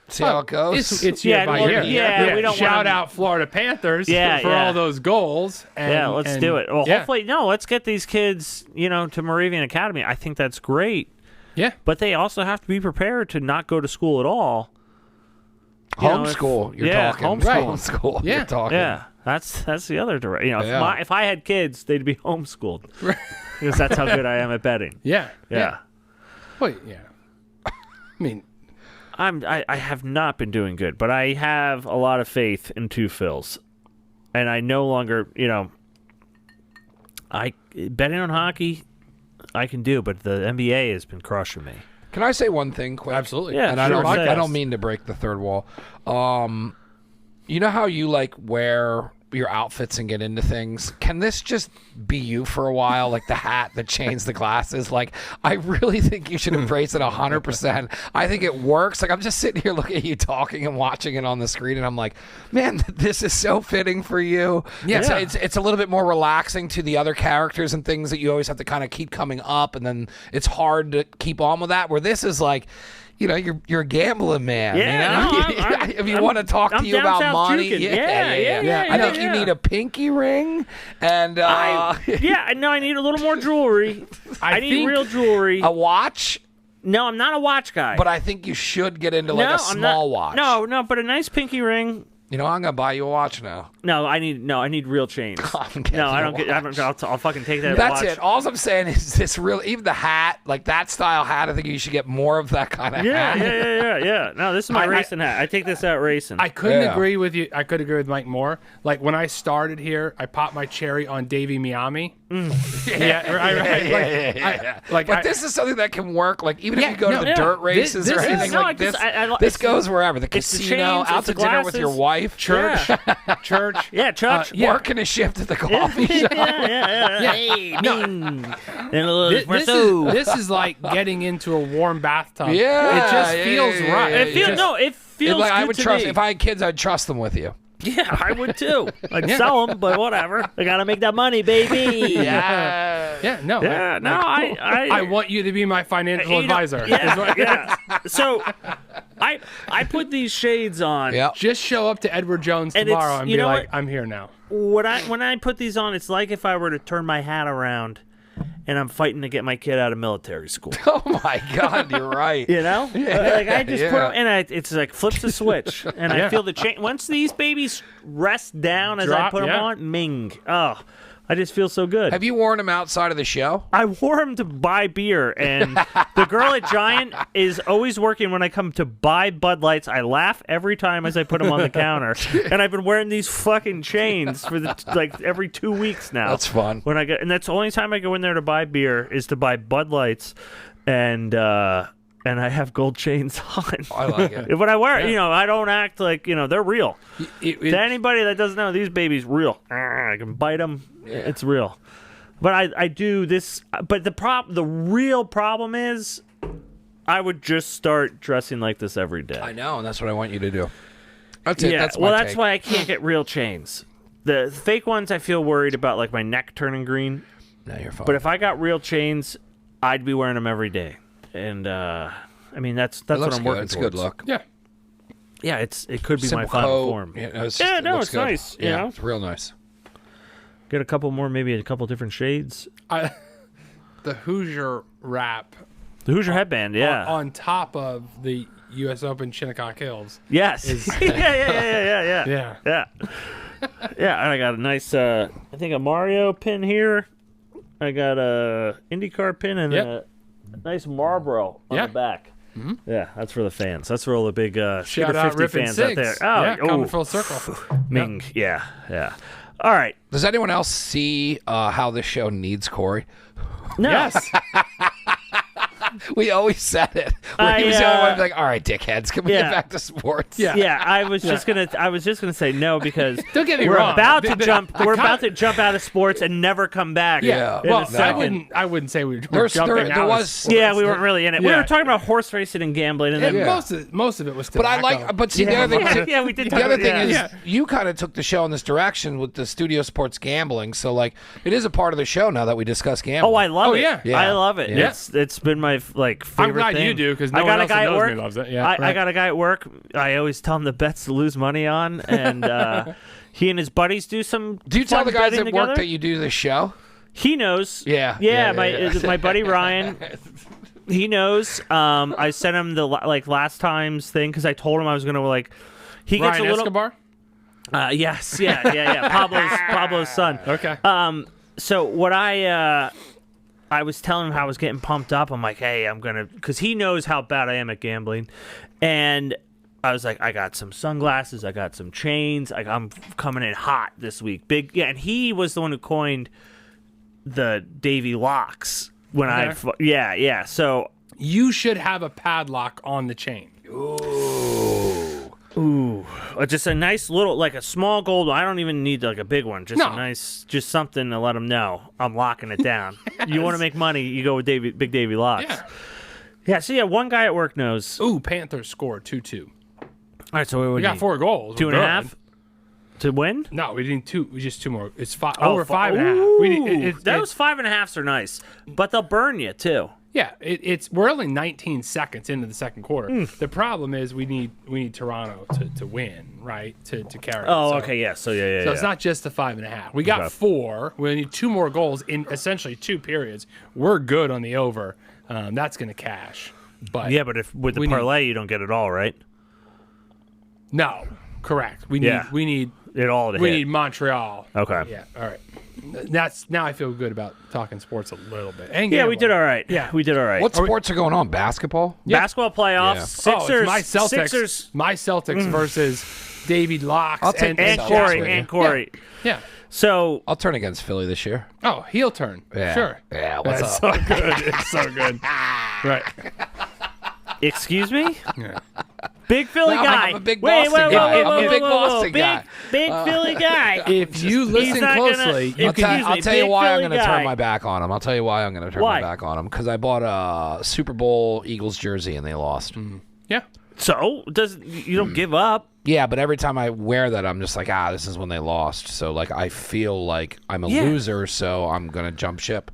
See how it goes. It's year Yeah, by well, year. yeah, we don't shout wanna- out Florida Panthers Yeah, for yeah. all those goals. And, Yeah, let's do it. Well, yeah. hopefully, let's get these kids, to Moravian Academy. I think that's great, Yeah. but they also have to be prepared to not go to school at all. Homeschool. You're talking. homeschool. Right. Homeschool. Yeah. You're talking. Yeah, that's the other direction. Yeah. If I had kids, they'd be homeschooled because that's how good I am at betting. Yeah. Yeah. Well, yeah. I mean, I have not been doing good, but I have a lot of faith in 2 fills, and I no longer, Betting on hockey, I can do, but the NBA has been crushing me. Can I say one thing quick? Absolutely. Yeah, And sure. I don't mean to break the third wall. You know how you like wear your outfits and get into things? Can this just be you for a while? Like the hat, the chains, the glasses. Like, I really think you should embrace it 100%. I think it works. Like, I'm just sitting here looking at you talking and watching it on the screen, and I'm like, man, this is so fitting for you. Yeah. It's a little bit more relaxing to the other characters and things that you always have to kind of keep coming up, and then it's hard to keep on with that, where this is like, you know, you're a gambling man. Yeah, you know? no, if you want to talk to I'm you down about south money, juking. Yeah, I think you need a pinky ring, and I need a little more jewelry. I need think real jewelry. a watch. No, I'm not a watch guy. But I think you should get into like a small watch. No, but a nice pinky ring. You know, I'm gonna buy you a watch now. No, I need real chains. I'm getting No, I you don't a get. I'll fucking take that. That's watch. it. All I'm saying is this real, even the hat, like that style hat. I think you should get more of that kind of hat. Yeah. No, this is my racing hat. I take this out racing. I couldn't Yeah. agree with you. I could agree with Mike more. Like when I started here, I popped my cherry on Davey Miami. But this is something that can work. Like even if you go to the dirt races This or is- anything no, like I just- this, this goes wherever. The it's the casino, chains, out it's to the dinner with your glasses. wife, Church, church. yeah, church. Yeah. working a shift at the coffee shop. Yeah. Hey, Ming. And a little This espresso. is like getting into a warm bathtub. Yeah, it just yeah, feels yeah, right. yeah, It feels yeah. no. It feels Like, good I would to trust me. if I had kids, I'd trust them with you. Yeah, I would too. I'd sell them, but whatever. I gotta make that money, baby. Yeah, no. Yeah, no, I want you to be my financial advisor. Yeah. So, I put these shades on. Yeah. Just show up to Edward Jones And tomorrow it's- and you be know like, what? I'm here now. When I put these on, it's like if I were to turn my hat around, and I'm fighting to get my kid out of military school. Oh my God, you're right. You know, like I just put yeah. them, and it's like flips the switch, and I feel the change. Once these babies rest down as I Drop, put them yeah. on, Ming. Oh, I just feel so good. Have you worn them outside of the show? I wore them to buy beer, and the girl at Giant is always working when I come to buy Bud Lights. I laugh every time as I put them on the counter, and I've been wearing these fucking chains for like every 2 weeks now. That's fun. When I get, and that's the only time I go in there to buy beer is to buy Bud Lights, and I have gold chains on. I like it. But I wear, I don't act like, they're real. It- To anybody that doesn't know, these babies real. I can bite them. It's real. But I do this. But the real problem is, I would just start dressing like this every day. I know, and that's what I want you to do. That's it. Yeah. That's my That's take. why I can't get real chains. The fake ones, I feel worried about, like my neck turning green. No, you're fine. But if I got real chains, I'd be wearing them every day. And I mean, that's what looks I'm good. working It's a towards. good look. Yeah. Yeah, it could be Simple my final coat. form. Yeah, It's it looks good. nice. Yeah, You know, it's real nice. get a couple more, maybe a couple different shades. The Hoosier wrap The Hoosier headband, yeah, on top of the U.S. Open Shinnecock Hills. yes, yeah. Yeah. Yeah, and I got a nice, I think a Mario pin here. I got a IndyCar pin and Yep. a nice Marlboro on Yeah. the back. Mm-hmm. Yeah, that's for the fans. That's for all the big Shout Scooter out 50 Rip and fans out there. Sigs. Oh, Yeah, coming full circle. Ming, yeah. All right. Does anyone else see how this show needs Corey? No. Yes. We always said it. Where he was the only one to be like, all right, dickheads, can we Yeah. get back to sports? Yeah. Yeah, I was just gonna say no because Don't get me we're wrong. about to The jump. con- We're about to jump out of sports and never come back. Yeah. in Well, a second. I wouldn't say we were There's- jumping there out. was- Yeah, we weren't really in it. We Yeah. were talking about horse racing and gambling, and then And most of it was But I tobacco. like, but see, the other thing, yeah, we did. the talk other about, thing yeah. is Yeah. you kind of took the show in this direction with the studio sports gambling. So like, it is a part of the show now that we discuss gambling. Oh, I love it. yeah. Yeah. I love it. Yeah. It's been my favorite glad thing. you do, 'cause no I one got a else that guy at knows work. me loves it. Yeah, I right. got a guy at work. I always tell him the bets to lose money on, and he and his buddies do some. Do you tell fun the guys betting at work together. that you do this show? He knows. Yeah. Yeah. Yeah. My buddy Ryan. He knows. I sent him the last time's thing because I told him I was gonna He gets Ryan a little. Escobar? Yes. Yeah. Pablo's son. Okay. So what I was telling him how I was getting pumped up. I'm like, hey, I'm gonna, because he knows how bad I am at gambling, and I was like, I got some sunglasses, I got some chains, I'm coming in hot this week, big, yeah. And he was the one who coined the Davy locks when Okay. yeah. So You should have a padlock on the chain. just a nice little, like a small gold one. I don't even need like a big one. Just No. a nice, just something to let them know I'm locking it down. You want to make money, you go with Big Davy locks. Yeah. Yeah. So yeah, one guy at work knows. Ooh, Panthers scored 2-2. All right, so We got 4 goals. 2.5 to win. No, we need 2. We just 2 more. It's 5 Oh, over 5.5. Ooh, We need, those 5.5s are nice, but they'll burn you too. Yeah, we're only 19 seconds into the second quarter. The problem is we need Toronto to win, right? To carry. Oh, So- okay, yeah. So yeah. So it's not just the 5.5. We got 4. We need 2 more goals in essentially 2 periods. We're good on the over. That's going to cash. But Yeah, but if with the we parlay, you don't get it all, right? no, correct. We Yeah. need It all to we hit. need Montreal. Okay. Yeah. All right. Now I feel good about talking sports a little bit. And Yeah, we gambling. did all right. Yeah. we did all right. What sports are going on? Basketball? Basketball playoffs? Yeah. Sixers. Oh, it's my Celtics. Sixers. My Celtics versus David Locks I'll take And Celtics. Corey. Yeah. And Corey. Yeah. So I'll turn against Philly this year. Oh, heel turn. Yeah. Sure. Yeah, what's That's up? so good. It's so good. Right. excuse me, Yeah. big Philly No, guy. I'm a big Wait, Boston guy. whoa, I'm a big whoa, Boston guy. Big Philly guy. If you listen not gonna- closely, you I'll can. tell you big why I'm Philly going to turn guy. my back on him. I'll tell you why I'm going to turn Why? my back on him. Because I bought a Super Bowl Eagles jersey and they lost. Yeah. So you don't give up. Yeah, but every time I wear that, I'm just like, this is when they lost. So, like, I feel like I'm a Yeah. loser, so I'm going to jump ship.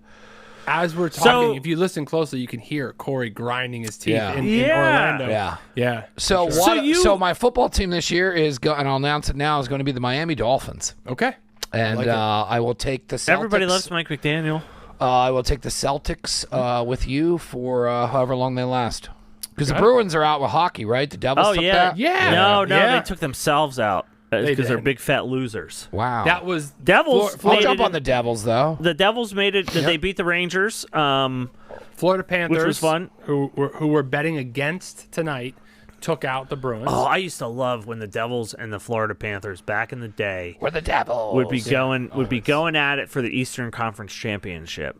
As we're talking, So- if you listen closely, you can hear Corey grinding his teeth Yeah. in Yeah. Orlando. Yeah. Yeah. So, sure. so my football team this year is, and I'll announce it now, is going to be the Miami Dolphins. Okay. And like it. I will take the Celtics. Everybody loves Mike McDaniel. I will take the Celtics with you for however long they last. Because the Got it. Bruins are out with hockey, right? The Devils Oh took yeah, that? Yeah. No, Yeah. they took themselves out They because they're did. big fat losers. Wow. That was Devils I'll made jump it on the Devils, though. The Devils made it. They beat the Rangers. Florida Panthers, Which was fun. who were betting against tonight, took out the Bruins. Oh, I used to love when the Devils and the Florida Panthers back in the day We're the Devils. would be going at it for the Eastern Conference Championship.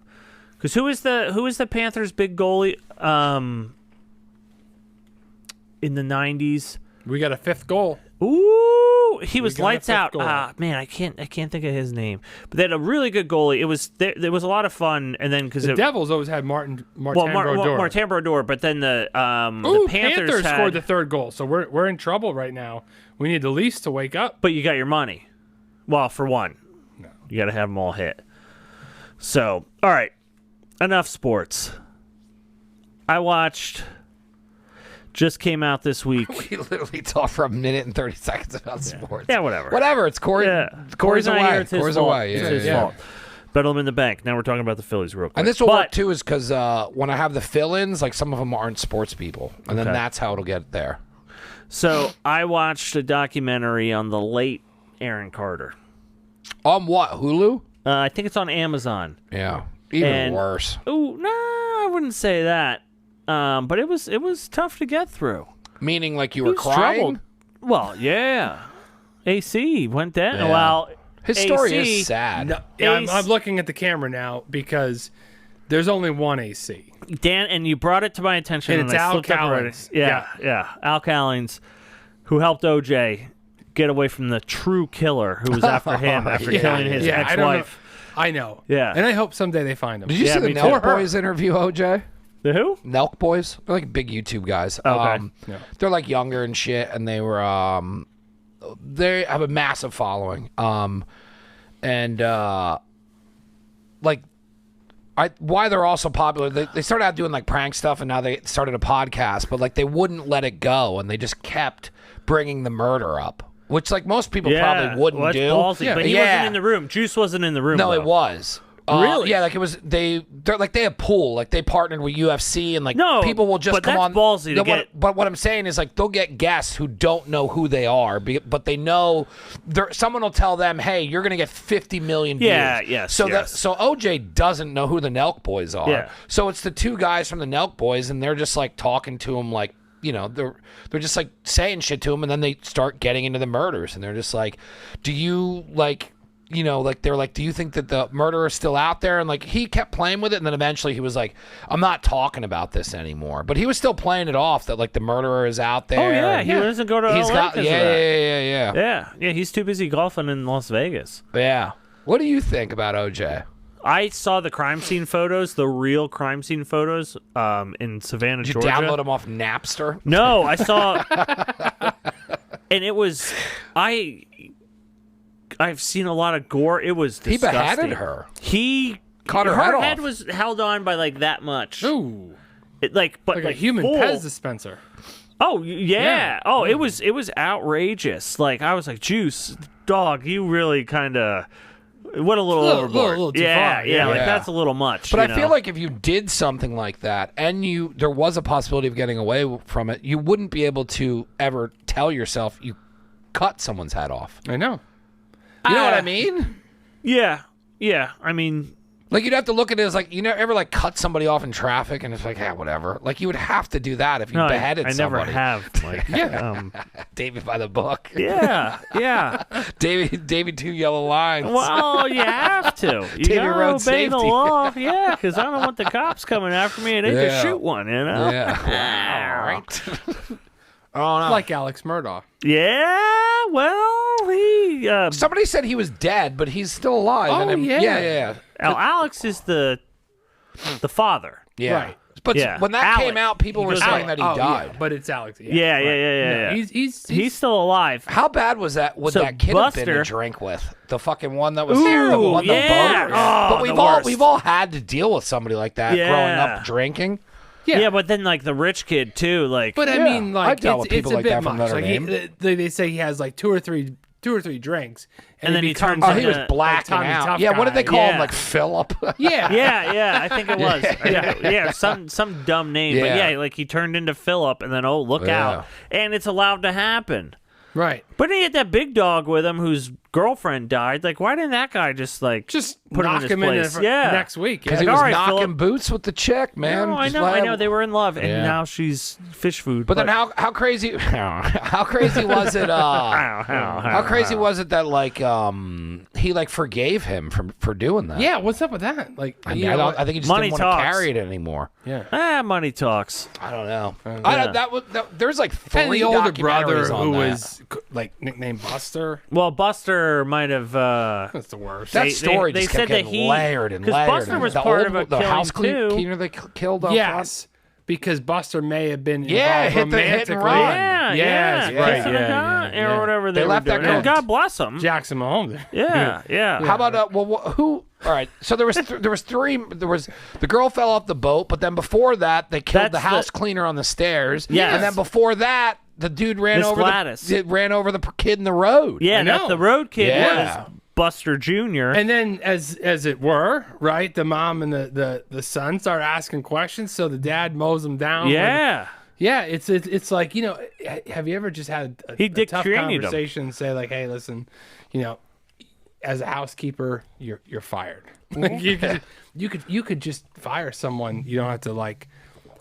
Because who is the Panthers' big goalie in the 90s? We got a 5th goal. Ooh, he was got a lights fifth out. goal. Man, I can't think of his name. But they had a really good goalie. It was there was a lot of fun, and then because The Devils always had Martin Martin Brodeur. Brodeur, but then the Ooh, Panthers had, scored the 3rd goal, so we're in trouble right now. We need the Leafs to wake up. But you got your money. Well, for one, you got to have them all hit. So, all right, enough sports. I watched. Just came out this week. We literally talked for a minute and 30 seconds about sports. Yeah, whatever. Whatever. It's Corey. Yeah, Corey's not away. here. It's his Corey's fault. away. It's Yeah, his yeah. fault. Bet them in the bank. Now we're talking about the Phillies real quick. And this will But- work too, is because when I have the fill-ins, like some of them aren't sports people, and then Okay. that's how it'll get there. So I watched a documentary on the late Aaron Carter. On what? Hulu? I think it's on Amazon. Yeah. Even And- worse. Ooh, no, I wouldn't say that. But it was tough to get through. Meaning, like you He were was crying. troubled. Well, yeah. AC went down. Yeah. Well, His story AC is sad. No, yeah, Ace- I'm looking at the camera now because there's only one AC. Dan, and you brought it to my attention, And and it's I Al slipped up already. Cowlings. Yeah. Al Cowlings, who helped OJ get away from the true killer who was after him after killing his I don't know. ex-wife. I know. Yeah. And I hope someday they find him. Did you Yeah, see the me too. Nelk Or her. Boys interview, OJ? The who? Nelk Boys? They're like big YouTube guys. Okay. Yeah. They're like younger and shit, and they were they have a massive following. Like why they're also popular. They started out doing like prank stuff, and now they started a podcast. But like they wouldn't let it go, and they just kept bringing the murder up, which like most people probably wouldn't well, that's do. ballsy, but he Yeah. wasn't in the room. Juice wasn't in the room. No, though. it was. Really? Yeah, like it was. They're like they have pool. Like they partnered with UFC, and like No, people will just but come that's on. ballsy to No, get- But what I'm saying is like they'll get guests who don't know who they are, but they know. Someone will tell them, "Hey, you're gonna get 50 million views." Yeah, yes, So yes. so OJ doesn't know who the Nelk Boys are. Yeah. So it's the two guys from the Nelk Boys, and they're just like talking to him like. They're just like saying shit to him, and then they start getting into the murders, and they're just like, "Do you like?" you know, like they're like, do you think that the murderer is still out there? And like he kept playing with it, and then eventually he was like, I'm not talking about this anymore. But he was still playing it off that like the murderer is out there. Oh yeah, he doesn't go to LA. Yeah. He's too busy golfing in Las Vegas. Yeah. What do you think about OJ? I saw the crime scene photos, the real crime scene photos, in Savannah, Did you Georgia. download them off Napster? No, I saw, and it was I've seen a lot of gore. It was disgusting. He beheaded her. He cut her head off. was held on by like that much. Ooh. But Like a human full. Pez dispenser. Oh yeah. Oh, it was outrageous. Like I was like, Juice, dog, you really kind of went a little overboard. Little too yeah, far. yeah, like Yeah. that's a little much. But I you feel know? like if you did something like that and there was a possibility of getting away from it, you wouldn't be able to ever tell yourself you cut someone's head off. I know. You know what I mean? yeah. I mean, Like you'd have to look at it as like, you know, ever like cut somebody off in traffic and it's like, yeah, whatever. Like you would have to do that if you no, beheaded I never somebody. have. Like, David by the book. yeah. David two yellow lines. Well, you have to. You David gotta road obey the safety. law. Yeah, because I don't want the cops coming after me and they Yeah. can shoot one. You know. Yeah. All right. Oh no. Like Alex Murdaugh. Yeah. Well, he. Somebody said he was dead, but he's still alive. Oh, and yeah. Yeah. Alex is the father. Yeah. Right. But Yeah. when that Alec. came out, people He were goes saying Alec. that he died. Yeah, but it's Alex. Yeah. No, Yeah. he's still alive. How bad was that? Would So that kid have been to Buster- drink with? The fucking one that was Ooh, the one yeah. the boat. Oh, But the we've worst. all had to deal with somebody like that Yeah. growing up drinking. Yeah. But then like the rich kid too. Like. But I Yeah, mean, I've like dealt with it's people a like bit that from much. Notre Like Dame. they say he has like two or three drinks, And then he becomes turns Oh, he was into, blacking Tommy out. Tough Yeah, what did they Guy. call him? Yeah. Like Philip? Yeah. Yeah, I think it was. Yeah, some dumb name. But Yeah. yeah, like he turned into Philip, and then look Yeah. out, and it's allowed to happen. Right. But then he had that big dog with him whose girlfriend died. Like, why didn't that guy just put knock him in his place? yeah. next week. Because Yeah. he Like, was all right, knocking Philip. boots with the chick, man. No, I Just know, let I him- know. They were in love, and Yeah. now she's fish food. But then how crazy how crazy was it how crazy was it that like he like forgave him for doing that? Yeah, what's up with that? Like, I, you mean, know, I think he just money didn't want to talks. carry it anymore. yeah. money talks. I don't know. Yeah. There's like And three the older brother documentaries on who that. was like nicknamed Buster. Well, Buster might have. That's the worst. That They- story they just said kept that getting he- layered and 'cause layered. Buster and was the part old, of a the killing, house too. cleaner they killed up front. Yes, because Buster may have been Yeah, involved hit and romantically. run. Yeah, Yes, yeah, right, kissing yeah, a guy, yeah, or yeah. whatever They were left that doing. And girl- God bless them. Jackson Mahomes. Yeah. How about who? All right, so there was three. There was the girl fell off the boat, but then before that they killed That's the house the- cleaner on the stairs. Yes. and then before that the dude ran Miss over Gladys. ran over the kid in the road. Yeah, I that's know. the road kid Yeah. was Buster Jr. And then, as it were, right, the mom and the son start asking questions, so the dad mows them down. yeah. Yeah, it's like, you know, have you ever just had a Dick tough Cheney'd 'em. conversation and say like, hey, listen, you know, as a housekeeper, you're fired. Like you could just fire someone. You don't have to like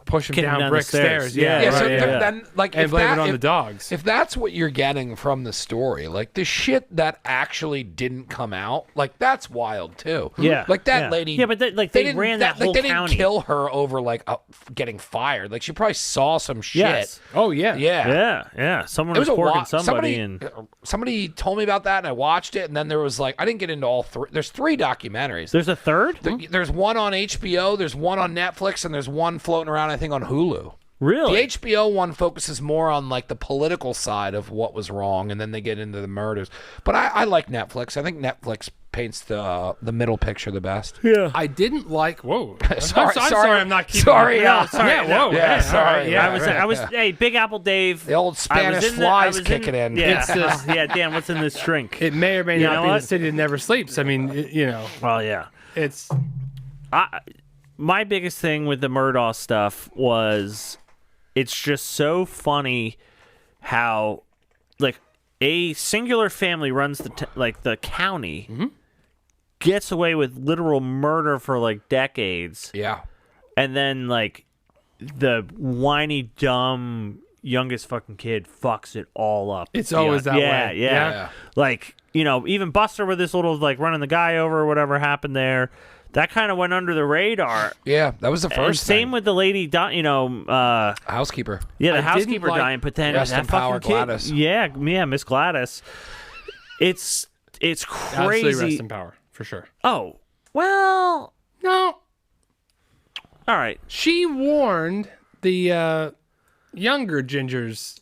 push them Kick 'em down down the brick stairs. stairs. Yeah, Yeah, right, so yeah. then like and if blame that, it on if, the dogs. if that's what you're getting from the story, like the shit that actually didn't come out, like that's wild too. Yeah, like that yeah. lady. Yeah, but they didn't- ran that whole They didn't county. kill her over like getting fired. Like she probably saw some shit. Yes. Oh yeah, Yeah. Someone It was was a porking lot. somebody, and Somebody told me about that, and I watched it. And then there was like, I didn't get into all three. There's three documentaries. there's a third. There's one on HBO. There's one on Netflix, and there's one floating around, I think, on Hulu. Really? The HBO one focuses more on like the political side of what was wrong, and then they get into the murders. But I like Netflix. I think Netflix paints the middle picture the best. Yeah. I didn't like. Whoa, Sorry, I'm sorry, I'm not keeping. Sorry, Yeah, whoa, yeah, sorry. yeah, I was. Hey, Big Apple Dave. The old Spanish flies kicking in. Yeah. It's just- yeah. Dan, what's in this drink? It may or may You not know be what? the city that never sleeps. I mean, you know, Well, yeah. it's My biggest thing with the Murdaugh stuff was it's just so funny how like a singular family runs the county, gets away with literal murder for like decades, Yeah. and then like the whiny dumb youngest fucking kid fucks it all up. It's always that way. Yeah. Like, even Buster with this little, like, running the guy over or whatever happened there, that kind of went under the radar. Yeah, that was the And first same thing. with the lady, Housekeeper. Yeah, the I housekeeper didn't like- dying, but then Rest that in power, fucking kid, Gladys. Yeah, Miss Gladys. It's Absolutely crazy. rest in power, for sure. Oh, well, No, all right. she warned the younger Ginger's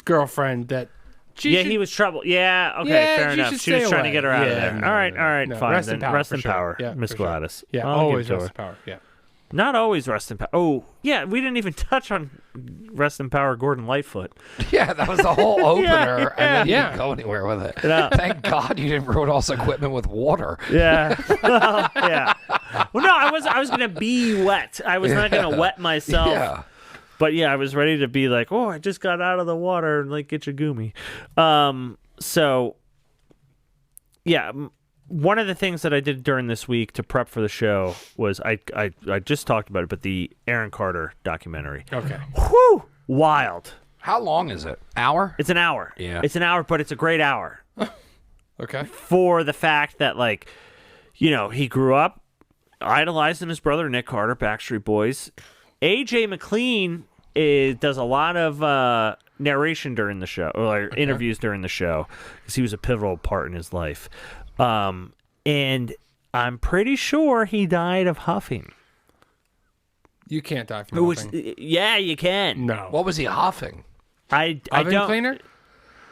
girlfriend that she should, He was trouble. Yeah, okay, Yeah, fair she enough. should She was stay trying to away. get her out of Yeah, there. no, all right, no. fine. Rest in then power, rest for in sure. power, Yeah, Miss for sure. Gladys. Yeah, I'll give always it to rest her. in power. Yeah. Not always rest in power. Oh, yeah, we didn't even touch on rest in power Gordon Lightfoot. Yeah, that was the whole opener, and then you Yeah. didn't go anywhere with it. Yeah. Thank God you didn't ruin all this equipment with water. Yeah. Yeah. Well, no, I was going to be wet. I was not going to wet myself. Yeah. But yeah, I was ready to be like, oh, I just got out of the water and like get your goomy. So yeah, one of the things that I did during this week to prep for the show was I just talked about it, but the Aaron Carter documentary. Okay. Whew, wild. How long is it? Hour? It's an hour. Yeah. It's an hour, but it's a great hour Okay. for the fact that, like, he grew up idolizing his brother Nick Carter, Backstreet Boys. AJ McLean does a lot of narration during the show, or interviews during the show, because he was a pivotal part in his life. And I'm pretty sure he died of huffing. You can't die from huffing. Yeah, you can. No. What was he huffing? I Oven don't. cleaner?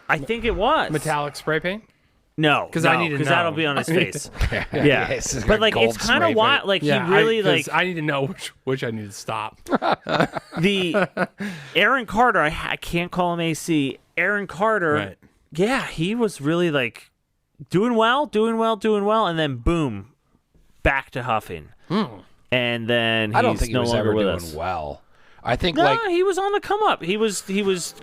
I think it was Metallic spray paint? No, 'Cause I need to know. that'll be on his I need face. Yeah. Yeah, This is but like gold it's kind of spray wild. paint. Like Yeah, he really 'cause I need to know which I need to stop. the Aaron Carter. I can't call him AC. Aaron Carter. Right. Yeah, he was really like doing well, and then boom, back to huffing. And then he's I don't think he no was longer ever with doing us. well. I think No, like he was on the come up. He was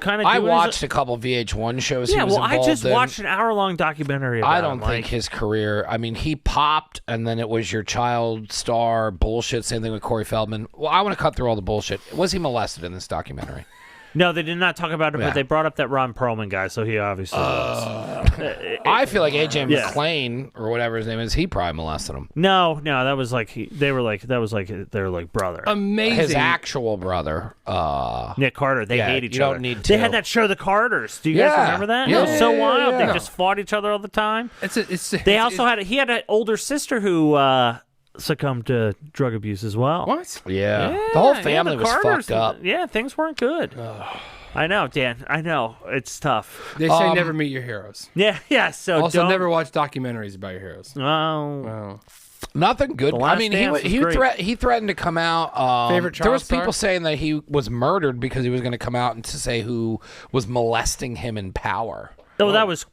kind of. I watched a couple VH1 shows. Yeah, he was well, I involved just in. watched an hour-long documentary about I don't him, think his career. I mean, he popped, and then it was your child star bullshit. Same thing with Corey Feldman. Well, I want to cut through all the bullshit. Was he molested in this documentary? No, they did not talk about it, Yeah. but they brought up that Ron Perlman guy, so he obviously was. I feel like AJ Yeah. McClain or whatever his name is, he probably molested him. No, that was like they were like they're like brother. Amazing. His actual brother. Nick Carter, they yeah, hate each you other. don't need They to. had that show, The Carters. Do you guys Yeah. remember that? Yeah. It was so Yeah, wild. yeah. They just fought each other all the time. They Also he had an older sister who succumbed to drug abuse as well. What? Yeah. The whole family the was Carters, fucked up. Yeah, things weren't good. I know, Dan. I know. It's tough. They say never meet your heroes. Yeah. So Also, don't, never watch documentaries about your heroes. Oh, Oh. Nothing good. The I Last mean, Dance was great. he threatened to come out. Favorite there was child star? people saying that he was murdered because he was going to come out and to say who was molesting him in power. Oh, that was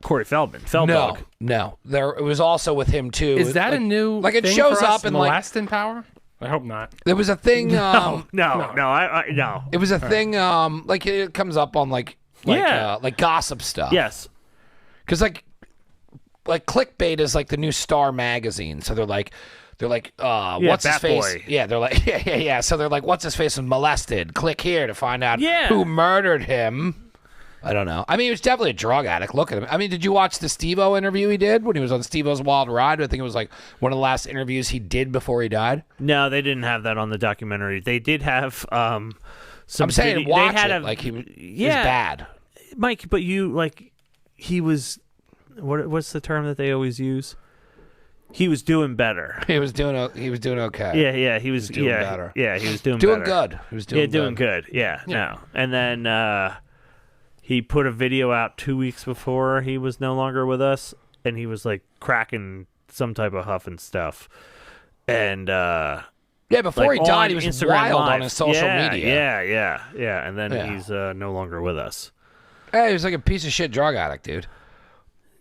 Corey Feldman. Feldog. No. There it was also with him too. Is that like, a new like it thing shows for us, up in like molest in power? I hope not. there was a thing. No. I no. It was a thing. Like it comes up on like gossip stuff. Yes. Because like clickbait is like the new Star magazine. So they're like, what's his Bat face? Boy. Yeah, they're like, yeah. So they're like, what's his face was molested. Click here to find out Yeah. who murdered him. I don't know. I mean, he was definitely a drug addict. Look at him. I mean, did you watch the Steve-O interview he did when he was on Steve-O's Wild Ride? I think it was like one of the last interviews he did before he died. No, they didn't have that on the documentary. They did have some. I'm saying video- watch they had it. a, Like he was yeah. bad. Mike, but he was. What's the term that they always use? He was doing better. He was doing okay. Yeah, he was doing better. Yeah, he was doing Doing better. good. He was doing doing good. Yeah, no. And then he put a video out 2 weeks before he was no longer with us, and he was like cracking some type of huff and stuff. And Yeah, before like, he died, on he was Instagram wild Live. on his social media. Yeah. And then Yeah. he's no longer with us. Hey, he was like a piece of shit drug addict, dude.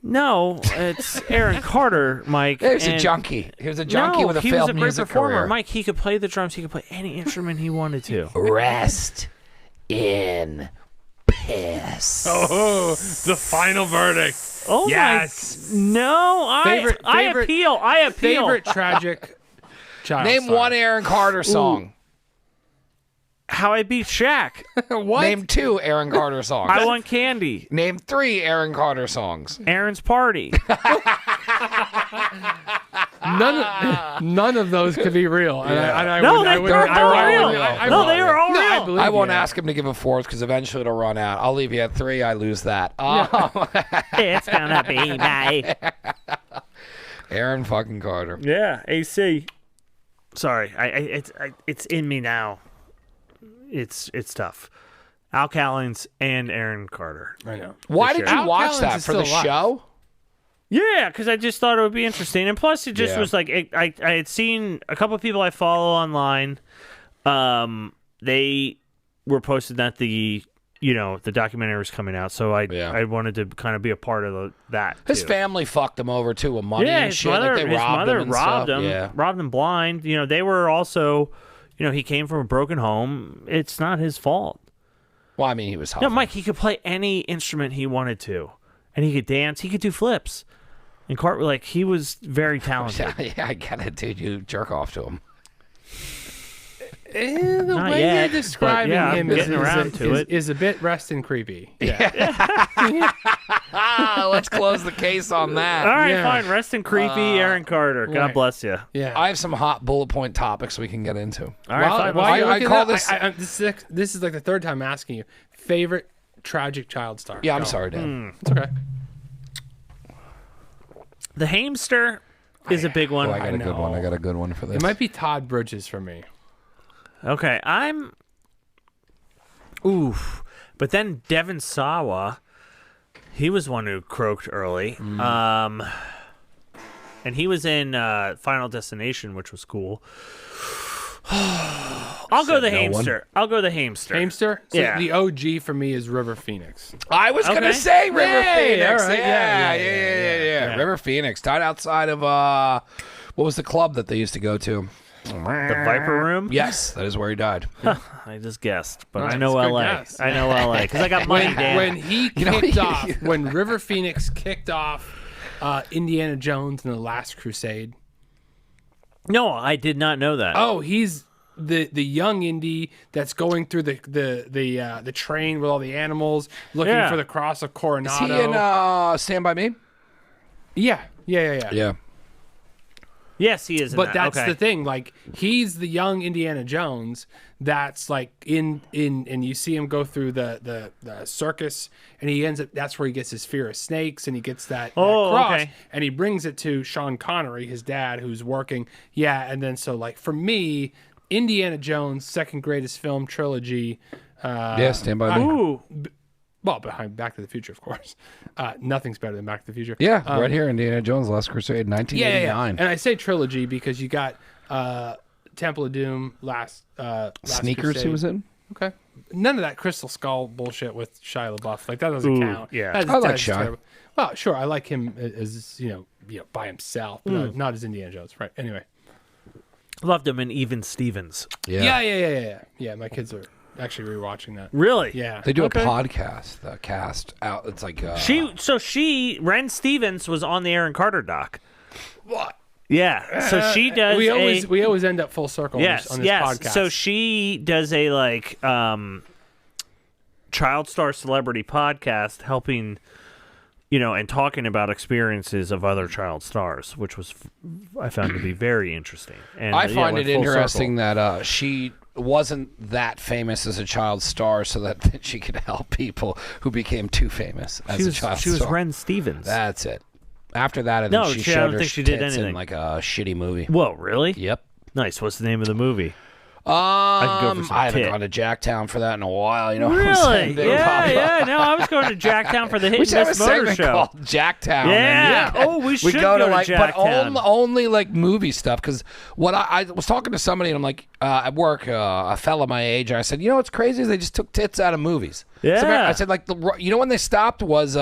No, it's Aaron Carter, Mike. He was a and- junkie. He was a junkie with a he failed was a great music performer. career. Mike, he could play the drums. He could play any instrument he wanted to. Rest in piss. Oh, the final verdict. Oh Yes. my! No, I appeal. I appeal. Favorite tragic child Name star. one Aaron Carter song. How I Beat Shaq. What? Name 2 Aaron Carter songs. I Want Candy. Name 3 Aaron Carter songs. Aaron's Party. None of those could be real. And I No, wouldn't- they were all real. No, they were all No, I real. believe I won't you. ask him to give a 4th because eventually it'll run out. I'll leave you at 3. I lose that. It's gonna be night. Aaron fucking Carter. Yeah, AC. Sorry, it's in me now. It's tough. Al Callens and Aaron Carter. I know. Why did you Al watch Callens that? is For the still alive. show? Yeah, because I just thought it would be interesting, and plus it just was like I had seen a couple of people I follow online. They were posting that the documentary was coming out, so I wanted to kind of be a part of that. His too. family fucked him over too with money Yeah, and his shit. mother, Like they his robbed mother him and robbed stuff. him, Yeah. robbed him blind. They were also, he came from a broken home. It's not his fault. Well, I mean, he was No, helping. Mike, he could play any instrument he wanted to, and he could dance. He could do flips. And Cart, he was very talented. Yeah, I get it, dude. You jerk off to him. The Not way yet, you're describing but yeah, him I'm getting around to it. is a bit rest and creepy. Yeah. Let's close the case on that. All right, Yeah. fine. Rest in creepy Aaron Carter. God right. bless you. Yeah. I have some hot bullet point topics we can get into. All right, fine. While you're I looking call at this- that, this is like the third time I'm asking you. Favorite tragic child star? Yeah, I'm Go. sorry, Dan. It's okay. The Hamster is a big one. Oh, I got a good know. one. I got a good one for this. It might be Todd Bridges for me. Okay, Oof. But then Devin Sawa, he was one who croaked early. And he was in Final Destination, which was cool. I'll go the Hamster. I'll go the Hamster. Hamster? So Yeah. the OG for me is River Phoenix. I was Okay. gonna say River Yay, Phoenix. all right, Yeah, yeah. River Phoenix, died outside of what was the club that they used to go to? The Viper Room? Yes, that is where he died. I just guessed, but Nice, I know good LA. guess. I know LA because I got money, Dan. When he know, kicked off, when River Phoenix kicked off Indiana Jones and the Last Crusade. No, I did not know that. Oh, he's the young Indy that's going through the train with all the animals, looking Yeah. for the cross of Is Coronado. he in Stand By Me? Yeah. Yeah. Yes, he is. In But that. that's okay. the thing. Like, he's the young Indiana Jones that's like in and you see him go through the circus, and he ends up, that's where he gets his fear of snakes, and he gets that cross, okay. and he brings it to Sean Connery, his dad, who's working. Yeah, and then so like for me, Indiana Jones, second greatest film trilogy. Yeah, Stand By Me. Ooh. Well, behind Back to the Future, of course. Nothing's better than Back to the Future. Yeah, right here, Indiana Jones, Last Crusade, 1989. And I say trilogy because you got Temple of Doom, Last Sneakers Crusade. he was in? Okay. None of that Crystal Skull bullshit with Shia LaBeouf. Like, that doesn't count. yeah. That's- I like that's Shia. terrible. Well, sure. I like him as, by himself, but not as Indiana Jones. Right. Anyway. Loved him in Even Stevens. Yeah, my kids are actually rewatching that. Really? Yeah. They do Okay. a podcast, the cast out. It's like Ren Stevens was on the Aaron Carter doc. what? Yeah. So she does we always end up full circle on this podcast. So she does a child star celebrity podcast helping and talking about experiences of other child stars, which was I found to be very interesting. And I find went it full interesting circle. that she wasn't that famous as a child star, so that she could help people who became too famous as a child she was star. Ren Stevens. That's it. After that, I think No, she I showed don't her think she did tits in anything. like a shitty movie. Whoa, really? Yep. Nice. What's the name of the movie? I go for some haven't tit. gone to Jacktown for that in a while. You know what I'm Really? saying? Big Papa? Yeah. No, I was going to Jacktown for the Hit We and should have a Miss Motor segment Show. called Jacktown. Yeah. and Oh, we we should go to go to like, but Jacktown. only like movie stuff. Because what I was talking to somebody, and I'm like, at work, a fella my age, and I said, what's crazy is they just took tits out of movies. Yeah. So I said, like, when they stopped was it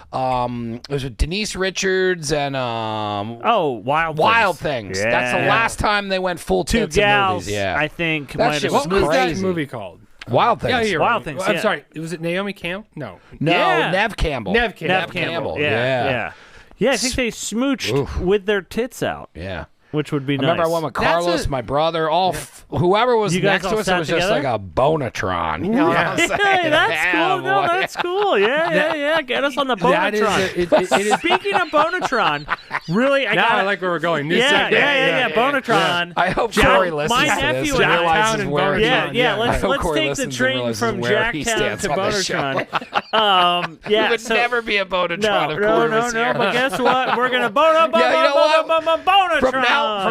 was with Denise Richards and Wild Things. Yeah. That's the last time they went full Two tits in gals, movies. Yeah, I think. That might shit have was What was that crazy. movie called? Wild Things. Yeah, you're Wild right. Things, I'm yeah. sorry. Was it Naomi Campbell? No. No, Yeah. Nev Campbell. Nev Campbell. Nev Campbell. Yeah. Yeah, I think they smooched with their tits out. Yeah. which would be nice. Remember I went with Carlos, my brother, whoever was You guys next all to us. It sat was just together? like a bonatron. You know what I'm saying? Hey, that's cool. No, boy. that's cool. Yeah. Get us on the Bonatron. It is. Speaking of Bonatron, really, I like where we're going. New segment. Yeah. Bonatron. I hope Jack- Corey listens my to this nephew and and I- realizes Jacktown and where he- Bonatron. Yeah. I Let's hope Corey take the listens and train realizes from where he Jacktown stands to on this show. Bonatron. We would never be a Bonatron if Corey was here. But guess what? We're gonna Bonatron. From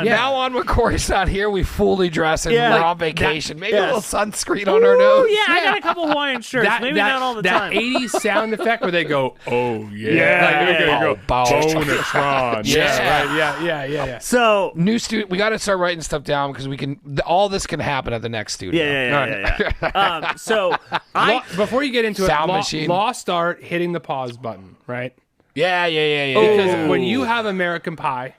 now on, when Corey's not here, we fully dress and we're on vacation. Maybe a little sunscreen on our nose. Yeah, I got a couple Hawaiian shirts. Maybe not all the time. That 80s sound effect where they go, oh, yeah. Like, you go, Bonatron. Yeah. So new student, we got to start writing stuff down because we can. All this can happen at the next studio. Yeah. So before you get into Sound it, machine. lost art hitting the pause button, right? Yeah. Because when you have American Pie,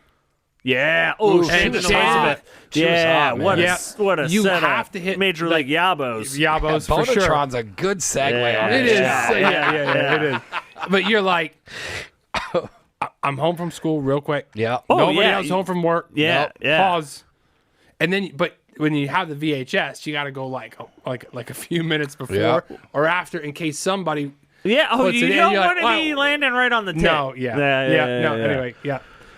Oh, and Shannon Elizabeth. She was hot, man. what a You setup. have to hit Major League Yabos. Yabos for sure. Bonatron's a good segue on It this is. show. Yeah, it is. But you're like, I'm home from school real quick. Yeah. Nobody else home from work. Yeah. Pause. And then, but when you have the VHS, you got to go like a few minutes before or after in case somebody. Yeah. Oh, puts it you in, don't you're want to like, be landing right on the tip. No. Anyway,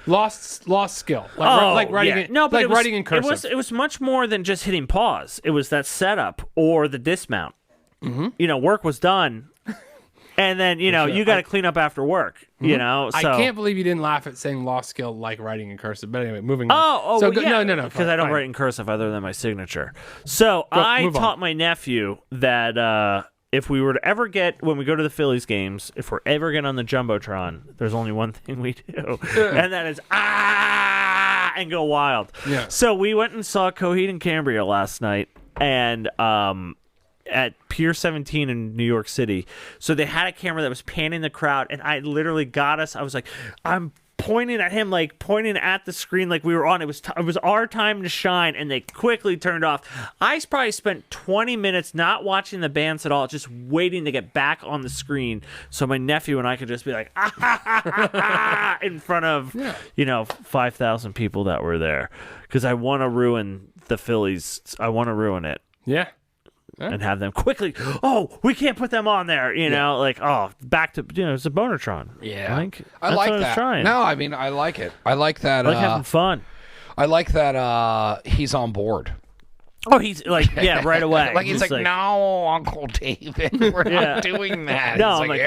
lost skill. Like writing it. No, but like it was, writing in cursive. It was much more than just hitting pause. It was that setup or the dismount. Mm-hmm. Work was done. And then, you got to clean up after work, so. I can't believe you didn't laugh at saying lost skill like writing in cursive. But anyway, moving on. No. Because I don't write in cursive other than my signature. So I taught my nephew that if we were to ever when we go to the Phillies games, if we're ever getting on the Jumbotron, there's only one thing we do. And that is, and go wild. Yeah. So we went and saw Coheed and Cambria last night. And, at Pier 17 in New York City. So they had a camera that was panning the crowd, and I literally got us. I was like, I'm pointing at him, like pointing at the screen like we were on. It was our time to shine, and they quickly turned off. I probably spent 20 minutes not watching the bands at all, just waiting to get back on the screen so my nephew and I could just be like, in front of, 5,000 people that were there. Because I want to ruin the Phillies. I want to ruin it. Yeah. And have them quickly. We can't put them on there. Back to it's a Bonatron. Yeah, I like that. No, I mean I like it. I like that. I like having fun. I like that. He's on board. Oh, he's like right away. he's like, no, Uncle David, we're not doing that. No, he's I'm like,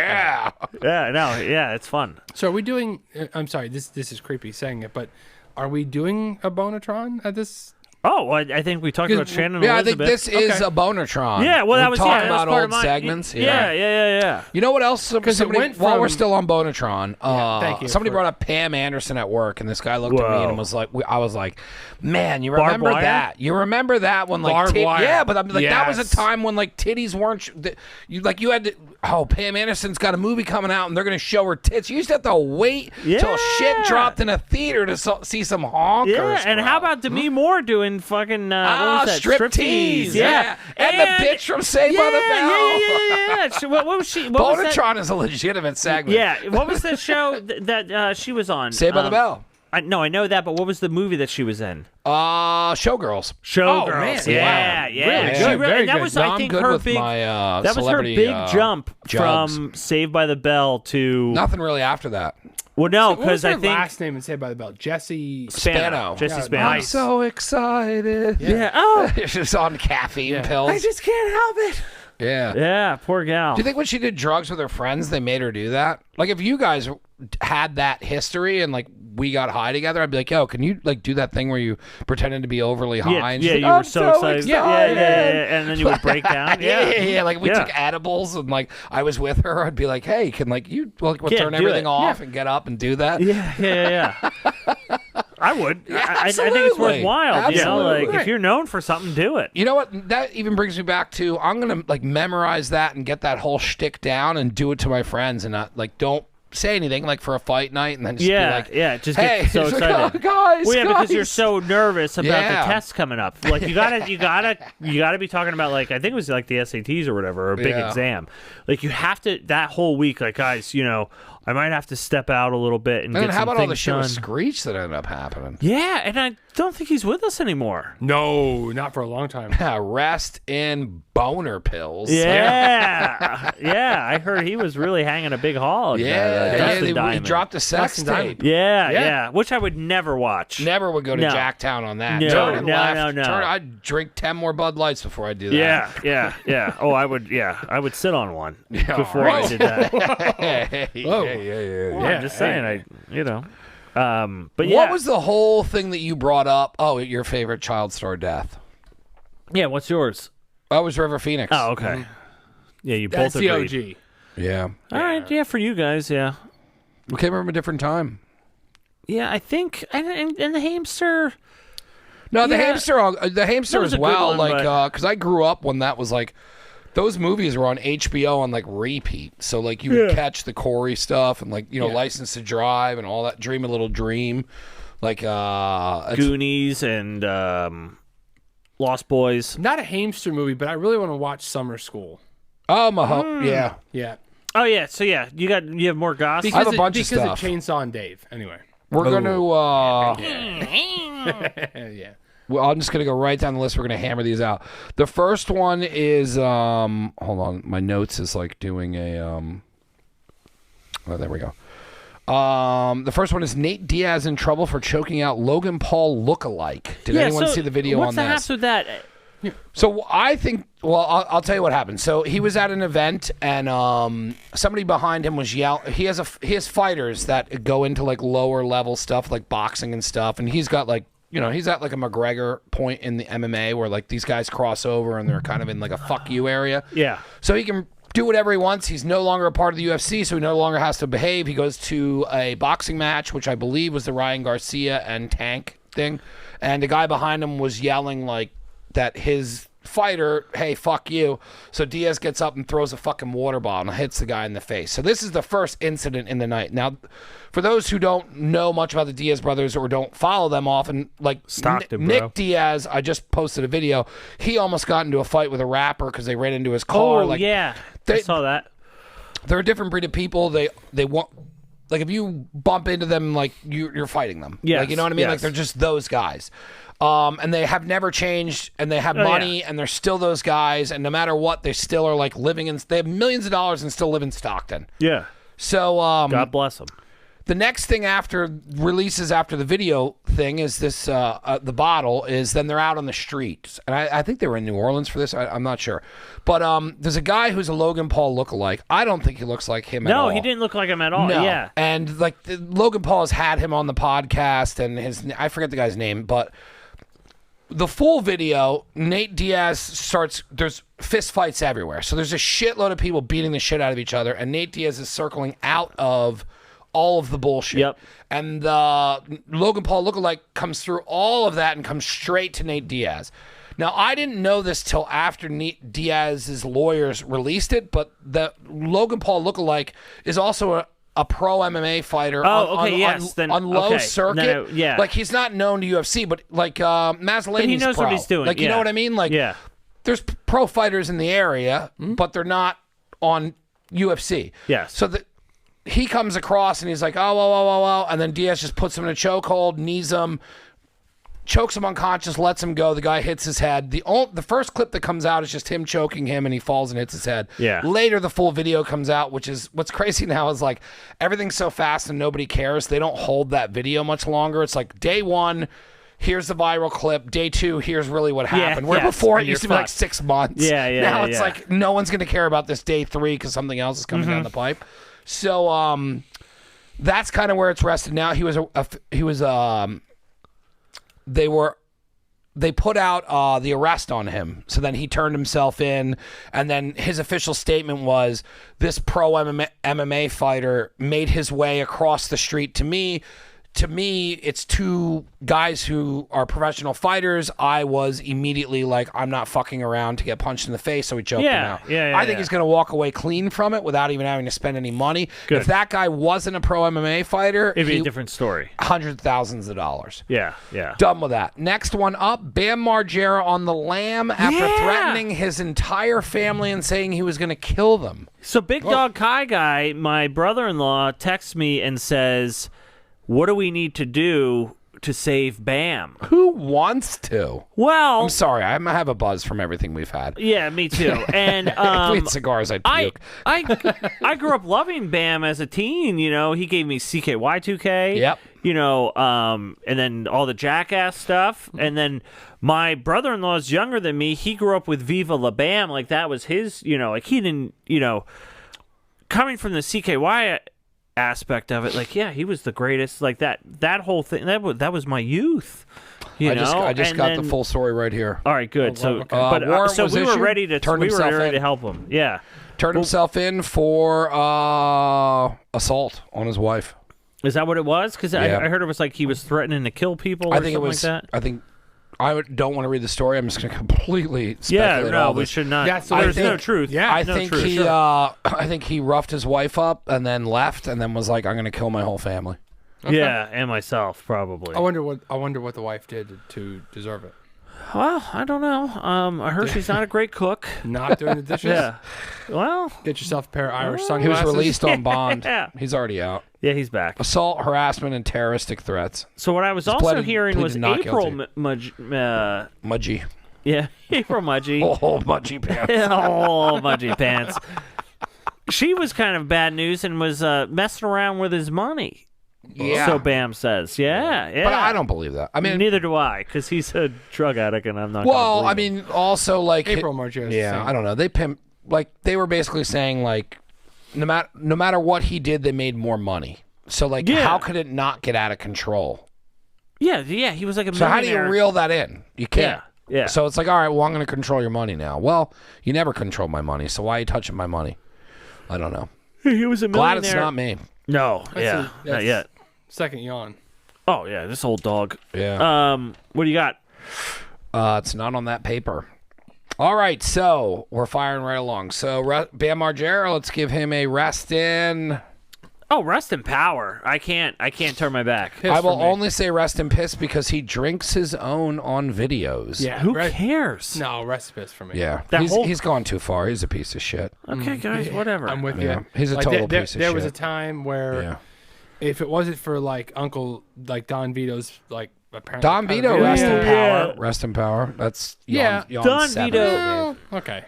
it's fun. So are we doing? I'm sorry, this is creepy saying it, but are we doing a Bonatron at this? Oh, well, I think we talked about Shannon and Yeah, Elizabeth. I think this is a Bonatron. Yeah, well, that was talking that was about part old of my segments. Yeah. You know what else? Because while we're still on Bonatron, thank you somebody brought up Pam Anderson at work, and this guy looked at me and was like, "I was like, man, you remember that? You remember that when like barbed wire. Yeah, but I'm like that was a Yes. time when like titties weren't you had to. Oh, Pam Anderson's got a movie coming out, and they're going to show her tits. You used to have to wait till shit dropped in a theater to see some honkers. Yeah, and bro. how about Demi Moore doing fucking what was that? Striptease? Yeah. And the bitch from Saved by the Bell. Yeah. What was she? What was that? Bonatron is a legitimate segment. Yeah. What was the show that she was on? Saved by the Bell. I know that, but what was the movie that she was in? Showgirls. Showgirls. man. Yeah. Really She good. Very that good. was, No, I I'm think, good her with big. my That was her big jump jugs. from Saved by the Bell to. Nothing really after that. Well, no, What was because her I think last name in Saved by the Bell? Jesse Spano. Jesse Yeah, Spano. I'm so excited. Yeah. Oh, She's on caffeine pills. I just can't help it. Yeah. Yeah, poor gal. Do you think when she did drugs with her friends, they made her do that? Like, if you guys had that history and like we got high together, I'd be like, yo, can you like do that thing where you pretended to be overly high? Yeah, and she's yeah, like, you were "I'm so excited. Yeah. And then you would break down. Yeah. Like we Yeah. took edibles and like I was with her. I'd be like, hey, can like you we'll Yeah, turn do everything it. off and get up and do that? Yeah. I would. I think it's Absolutely. worthwhile. Absolutely. Like if you're known for something, do it. You know what? That even brings me back to I'm gonna like memorize that and get that whole shtick down and do it to my friends and not like don't say anything like for a fight night, and then just be like, just hey, get so like, excited, oh, guys. Well, yeah, guys. because you're so nervous about the tests coming up. Like you gotta be talking about like I think it was like the SATs or whatever, or a big exam. Like you have to that whole week. Like guys, I might have to step out a little bit and get some things done. How about all the shit with Screech that ended up happening? Yeah, and I don't think he's with us anymore. No, not for a long time. Rest in boner pills. Yeah, yeah. I heard he was really hanging a big hog. He dropped a sex tape. Yeah, which I would never watch. Never would go to Jacktown on that. No. I'd drink 10 more Bud Lights before I do that. Yeah. Oh, I would sit on one before I did that. I'm just saying, but yeah. What was the whole thing that you brought up? Oh, your favorite child star death. Yeah, what's yours? That was River Phoenix. Oh, okay. Mm-hmm. Yeah, you That's both the agreed. OG. Yeah. All right, yeah, for you guys, yeah. We came from a different time. Yeah, I think, and the hamster. No, the hamster as well. One, because I grew up when that was like, those movies were on HBO on like repeat. So like you would catch the Corey stuff and like License to Drive and all that. Dream a Little Dream, like Goonies and Lost Boys. Not a hamster movie, but I really want to watch Summer School. Oh, yeah. Oh yeah. So yeah, you have more gossip. I have a bunch of stuff. Because of Chainsaw and Dave. Anyway, we're gonna. Yeah. Well, I'm just gonna go right down the list. We're gonna hammer these out. The first one is hold on, my notes is like doing a Oh, there we go. The first one is Nate Diaz in trouble for choking out Logan Paul lookalike. Did anyone see the video on this? What's the haps with that? So I think, I'll tell you what happened. So he was at an event, and somebody behind him was yelling. He has fighters that go into like lower level stuff, like boxing and stuff, and he's got like. He's at like a McGregor point in the MMA where like these guys cross over and they're kind of in like a fuck you area. Yeah. So he can do whatever he wants. He's no longer a part of the UFC, so he no longer has to behave. He goes to a boxing match, which I believe was the Ryan Garcia and Tank thing. And the guy behind him was yelling like that his fighter, hey, fuck you. So Diaz gets up and throws a fucking water bottle and hits the guy in the face. So this is the first incident in the night. Now, for those who don't know much about the Diaz brothers or don't follow them often, like Nick Diaz, I just posted a video. He almost got into a fight with a rapper because they ran into his car. Oh, yeah. I saw that. They're a different breed of people. They want, like, if you bump into them, like, you're fighting them. Yes, like, you know what I mean? yes. Like, they're just those guys. And they have never changed, and they have money, and they're still those guys, and no matter what, they still are, like, living in, they have millions of dollars and still live in Stockton. Yeah. So, God bless them. The next thing after the video thing is this, the bottle is then they're out on the streets. And I think they were in New Orleans for this. I'm not sure. But there's a guy who's a Logan Paul lookalike. I don't think he looks like him at all. No, he didn't look like him at all. No. Yeah. And like Logan Paul has had him on the podcast and I forget the guy's name, but the full video, Nate Diaz there's fist fights everywhere. So there's a shitload of people beating the shit out of each other. And Nate Diaz is circling out of all of the bullshit. Yep. And the Logan Paul lookalike comes through all of that and comes straight to Nate Diaz. Now, I didn't know this till after Nate Diaz's lawyers released it, but the Logan Paul lookalike is also a pro MMA fighter on low circuit. Yeah. Like, he's not known to UFC, but like Mazzolini's but he knows pro. what he's doing. Like, you know what I mean? Like, there's pro fighters in the area, but they're not on UFC. Yes. So he comes across and he's like, oh, and then Diaz just puts him in a chokehold, knees him, chokes him unconscious, lets him go. The guy hits his head. The first clip that comes out is just him choking him, and he falls and hits his head. Yeah. Later, the full video comes out, which is what's crazy now is like everything's so fast and nobody cares. They don't hold that video much longer. It's like day one, here's the viral clip. Day two, here's really what happened. Where before it used to be like 6 months. Now it's like no one's going to care about this day three because something else is coming down the pipe. So that's kind of where it's rested now. They put out the arrest on him. So then he turned himself in, and then his official statement was this pro MMA fighter made his way across the street to me, to me, it's two guys who are professional fighters. I was immediately like, I'm not fucking around to get punched in the face, so we choked him out. I think he's going to walk away clean from it without even having to spend any money. Good. If that guy wasn't a pro MMA fighter, it'd be a different story. Hundreds of thousands of dollars. Yeah. Done with that. Next one up, Bam Margera on the lam after threatening his entire family and saying he was going to kill them. So Big Dog Kai guy, my brother-in-law, texts me and says, what do we need to do to save Bam? Who wants to? Well, I'm sorry. I have a buzz from everything we've had. Yeah, me too. And if we had cigars, I'd puke. I grew up loving Bam as a teen. You know, he gave me CKY2K. Yep. You know, and then all the Jackass stuff. And then my brother-in-law is younger than me. He grew up with Viva La Bam. Like, that was his, you know, like he didn't, you know, coming from the CKY aspect of it, like, yeah, he was the greatest. Like that whole thing, that was my youth. I just got the full story right here. All right, good. So, warrant so was we were issued, ready to help him. Yeah, turned himself in for assault on his wife. Is that what it was? Because I heard it was like he was threatening to kill people. Or something like that. I think. Don't want to read the story. I'm just going to completely speculate. We should not. Yeah, so there's no truth. Yeah, I think he roughed his wife up and then left and then was like, I'm going to kill my whole family. Okay. Yeah, and myself probably. I wonder what the wife did to deserve it. Well, I don't know. I heard she's not a great cook. Not doing the dishes. Yeah. Well, get yourself a pair of Irish He sunglasses. was released on bond. Yeah. He's already out. Yeah, he's back. Assault, harassment, and terroristic threats. So what I was hearing was April Mudgy. Yeah, April Mudgy. Oh, Mudgy pants. Oh, Mudgy pants. She was kind of bad news and was messing around with his money. Yeah. So Bam says, yeah. But I don't believe that. I mean, neither do I, because he's a drug addict, and I'm not. Well, I mean, also like April Margera. Yeah, I don't know. They were basically saying like, no matter what he did, they made more money. So like, how could it not get out of control? Yeah. He was like a. So how do you reel that in? You can't. Yeah. So it's like, all right, well, I'm going to control your money now. Well, you never control my money, so why are you touching my money? I don't know. He was a millionaire. Glad it's not me. No. Not yet. Second yawn. Oh yeah, this old dog. Yeah. What do you got? It's not on that paper. All right, so we're firing right along. So Bam Margera, let's give him a rest in. Oh, rest in power. I can't turn my back. I will only say rest in piss because he drinks his own on videos. Yeah, who cares? No, rest in piss for me. Yeah, he's gone too far. He's a piece of shit. Okay, guys, whatever. I'm with Yeah, you. he's a total piece of shit. There was a time where, if it wasn't for like Don Vito's like. Don Vito, rest in power. Rest in power. That's Don Vito. Okay.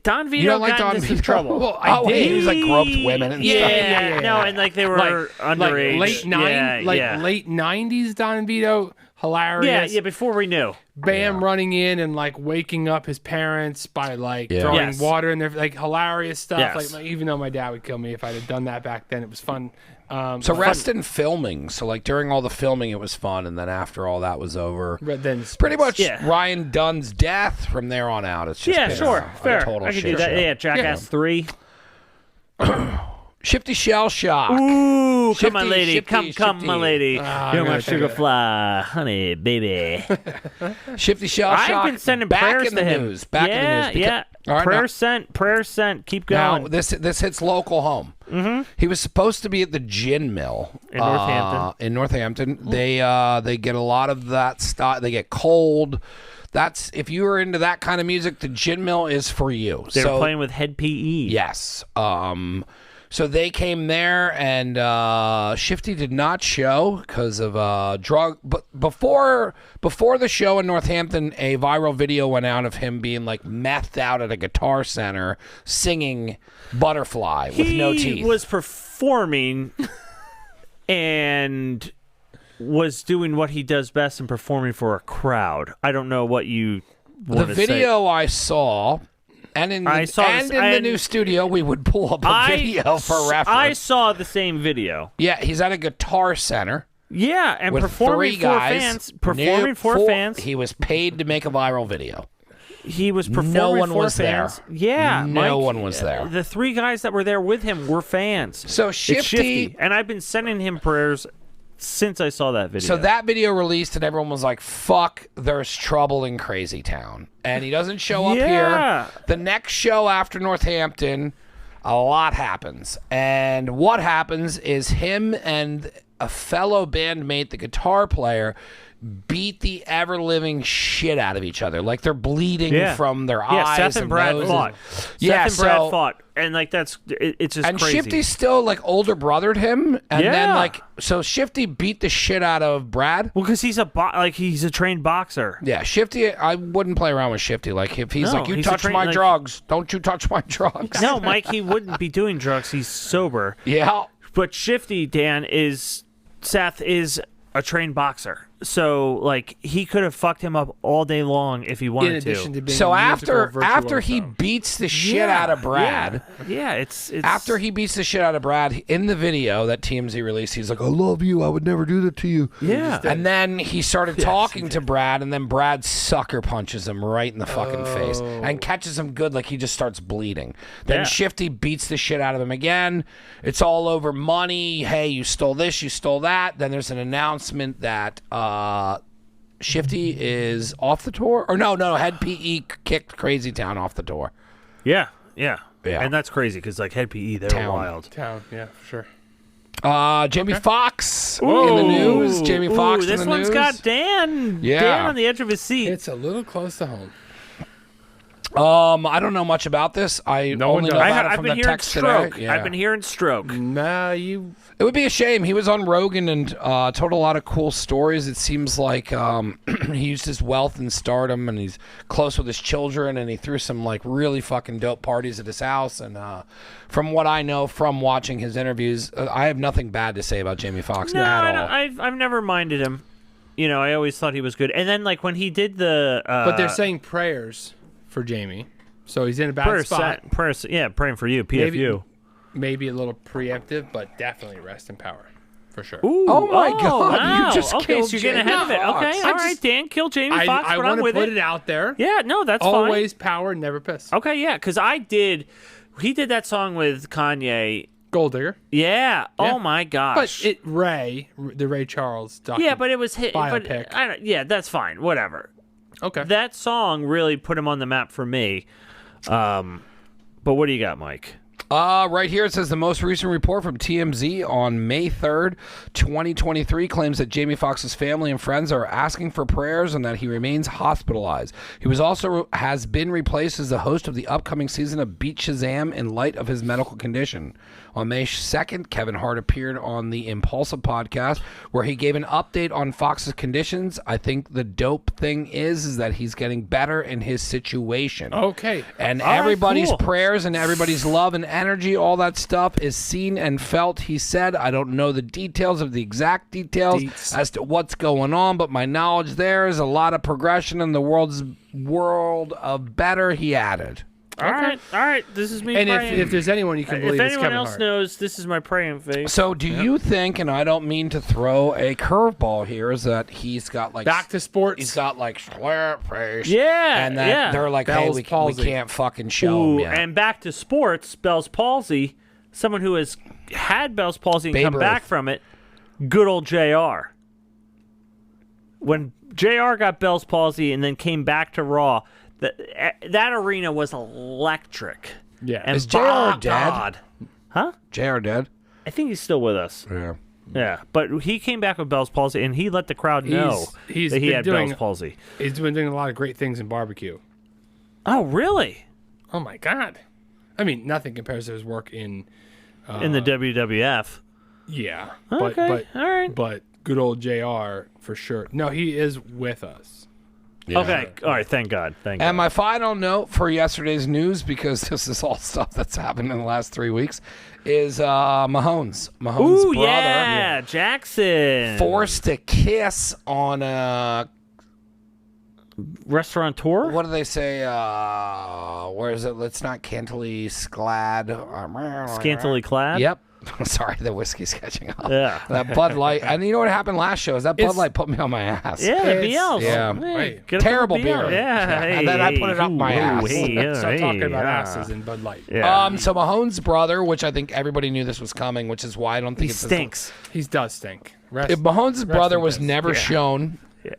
Don Vito you don't like got Don into Vito? some trouble. Well, he was like groped women and stuff. Yeah. No, and like they were underage. Late 90s Don Vito, hilarious. Yeah, before we knew. Bam running in and like waking up his parents by like throwing water in their like hilarious stuff. Yes. Like even though my dad would kill me if I'd have done that back then, it was fun. So rest in filming. So like during all the filming, it was fun, and then after all that was over, then pretty much Ryan Dunn's death. From there on out, it's just fair. Total I could do that. Yeah, Jackass 3. Shifty Shell Shock. Ooh, Shifty, come on, lady. Shifty, Come, my lady. You're my sugar fly, honey, baby. Shifty Shell Shock. I've been sending prayers to him. Back in the news. Yeah. Right, prayer sent. Keep going. Now, this hits local home. Mm-hmm. He was supposed to be at the gin mill in Northampton. They get a lot of that stuff. They get cold. That's if you are into that kind of music, the gin mill is for you. They're playing with Head PE. Yes. So they came there, and Shifty did not show because of drug. But before the show in Northampton, a viral video went out of him being like methed out at a guitar center singing "Butterfly" with no teeth. He was performing and was doing what he does best and performing for a crowd. I don't know what you want to say. The video I saw. And in the new studio, we would pull up a video for reference. I saw the same video. Yeah, he's at a guitar center. Yeah, and with performing three guys, fans. Performing for fans. He was paid to make a viral video. He was performing no one for was fans. There. Yeah, no Mike, one was there. The three guys that were there with him were fans. So Shifty, and I've been sending him prayers since I saw that video. So that video released and everyone was like, fuck, there's trouble in Crazy Town. And he doesn't show up here. The next show after Northampton, a lot happens. And what happens is him and a fellow bandmate, the guitar player, beat the ever-living shit out of each other. Like they're bleeding from their eyes. Seth and Brad noses. fought. Seth and Brad fought. And like it's just and crazy. Shifty still like older brothered him, and then like so Shifty beat the shit out of Brad. Well, because he's a trained boxer. Yeah, Shifty. I wouldn't play around with Shifty. Like if he's like, you he's touch my drugs, don't you touch my drugs? No, Mike, he wouldn't be doing drugs. He's sober. Yeah, but Shifty Seth is a trained boxer. So, like, he could have fucked him up all day long if he wanted In addition to being so a musical after he virtuoso. beats the shit out of Brad, it's after he beats the shit out of Brad in the video that TMZ released, he's like, "I love you. I would never do that to you." Yeah, and then he started talking to Brad, and then Brad sucker punches him right in the fucking face and catches him good, like he just starts bleeding. Then Shifty beats the shit out of him again. It's all over money. Hey, you stole this, you stole that. Then there's an announcement that Shifty is off the tour, or no, Head PE kicked Crazy Town off the tour. Yeah, and that's crazy because like Head PE, they're wild. Town, yeah, for sure. Jamie Foxx in the news. Jamie Foxx in the news. This one's got Dan. Yeah. Dan on the edge of his seat. It's a little close to home. I don't know much about this. I only know about it from the text stroke. today. Yeah. I've been hearing stroke. Nah, It would be a shame. He was on Rogan and told a lot of cool stories. It seems like he used his wealth and stardom, and he's close with his children, and he threw some like really fucking dope parties at his house. And from what I know from watching his interviews, I have nothing bad to say about Jamie Foxx at all. I've never minded him. You know, I always thought he was good. And then like when he did the, but they're saying prayers for Jamie, so he's in a bad spot. Praying for you, PFU. Maybe a little preemptive, but definitely rest in power, for sure. Ooh, oh my God! Wow. You just okay, killed so you're getting Jamie ahead of it. Foxx. Okay, all right, Dan, kill Jamie Foxx. I want to put it out there. Yeah, no, that's fine. Always power, never piss. Okay, yeah, because he did that song with Kanye. Gold Digger. Yeah. Oh my gosh. But the Ray Charles documentary. Yeah, but it was hit. Biopic. Yeah, that's fine. Whatever. Okay. That song really put him on the map for me. But what do you got, Mike? Right here it says the most recent report from TMZ on May 3rd, 2023 claims that Jamie Foxx's family and friends are asking for prayers and that he remains hospitalized. He has been replaced as the host of the upcoming season of Beat Shazam in light of his medical condition. On May 2nd, Kevin Hart appeared on the Impulsive podcast where he gave an update on Fox's conditions. I think the dope thing is that he's getting better in his situation. Okay. And All right, everybody's cool. prayers and everybody's love and energy, all that stuff is seen and felt, he said. I don't know the details of the exact details as to what's going on, but my knowledge there is a lot of progression in the world of better, he added. All right. This is me and praying. if there's anyone you can believe, if it's anyone Kevin else Hart. knows, this is my praying face. So do you think, and I don't mean to throw a curveball here, is that he's got like... Back to sports. He's got like slap face. Yeah, And that they're like, Bell's hey, we palsy. can't fucking show him yet. And back to sports, Bell's palsy. Someone who has had Bell's palsy and Babe come back Ruth. from it. Good old JR. When JR got Bell's palsy and then came back to Raw, that arena was electric. Yeah. And Is JR by dead? God. Huh? JR dead? I think he's still with us. Yeah. Yeah, but he came back with Bell's palsy, and he let the crowd know he's that he been had doing- Bell's palsy. He's been doing a lot of great things in barbecue. Oh, really? Oh my God. I mean, nothing compares to his work in In the WWF. Yeah. Okay, all right. But good old JR for sure. No, he is with us. Yeah. Okay, all right, thank God. Thank And God. my final note for yesterday's news, because this is all stuff that's happened in the last 3 weeks, is Mahomes. Mahomes' Ooh, brother yeah, Jackson. forced a kiss on a... Restaurateur? What do they say? Where is it? It's not Scantily Clad. Scantily clad? Yep. Sorry, the whiskey's catching up. Yeah. That Bud Light. And you know what happened last show? Is that Bud Light put me on my ass. Yeah, the BLs. Yeah. Hey, Terrible beer. Yeah. And then I put it up my ass. Start talking about asses and Bud Light. Yeah. So Mahone's brother, which I think everybody knew this was coming, which is why I don't think He it's stinks. He does stink. If Mahone's brother in was peace. never shown. Yeah.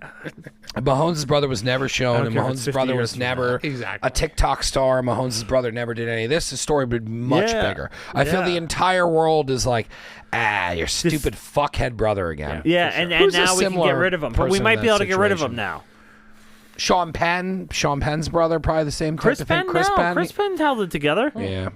Mahomes' brother was never shown, and care if Mahomes' it's 50 brother years was from never Exactly. a TikTok star. Mahomes' brother never did any of this. The story would be much Yeah. bigger. I feel Yeah. the entire world is like, your stupid fuckhead brother again. Yeah, and Who's a now we can get similar rid of him. But we person might in be able that to get rid of him situation? now. Sean Penn's brother, probably the same Chris type of Penn? thing. Chris No, Penn. Chris Penn held it together. Yeah.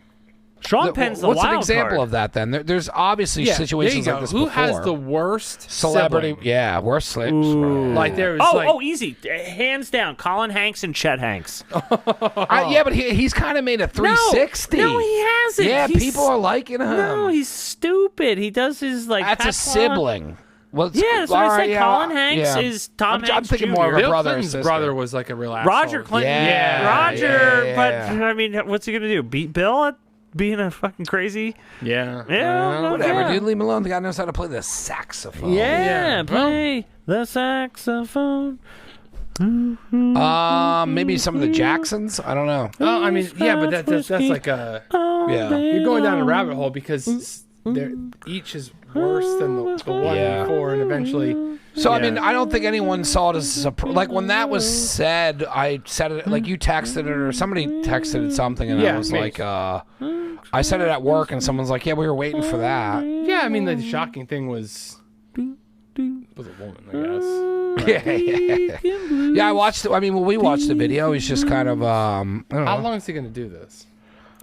Sean Penn's the What's wild an example card. of that then? There's obviously situations there like you this go. Who before. has the worst celebrity? sibling? Yeah, worst slips. Like there was Easy. Hands down. Colin Hanks and Chet Hanks. Yeah, but he's kind of made a 360. No, he hasn't. Yeah, He's- people are liking him. No, he's stupid. He does his like. That's a patois. sibling. Well, Yeah, that's what I said. Colin Hanks yeah. is Tom I'm Hanks thinking Jr. more of a Bill brother and Clinton's sister. brother was like a real asshole. Roger Clinton. Yeah, Roger. yeah. But I mean, what's he gonna do? Beat Bill at being a fucking crazy? Yeah. Yeah, Whatever, yeah. dude. Leave him alone. The guy knows how to play the saxophone. Yeah, Yeah. play the saxophone. Maybe some of the Jacksons. I don't know. Oh, I mean, yeah, but that's like a. Yeah. You're going down a rabbit hole because each is worse than the one Yeah. before, and eventually. So I mean, I don't think anyone saw it as like when that was said. I said it like you texted it or somebody texted it something, and I Yeah, was me. like, I said it at work, and someone's like, "Yeah, we were waiting for that." Yeah, I mean, the shocking thing was a woman, I guess. Yeah, I watched it. I mean, when we watched the video, he's just kind of I don't know. How long is he going to do this?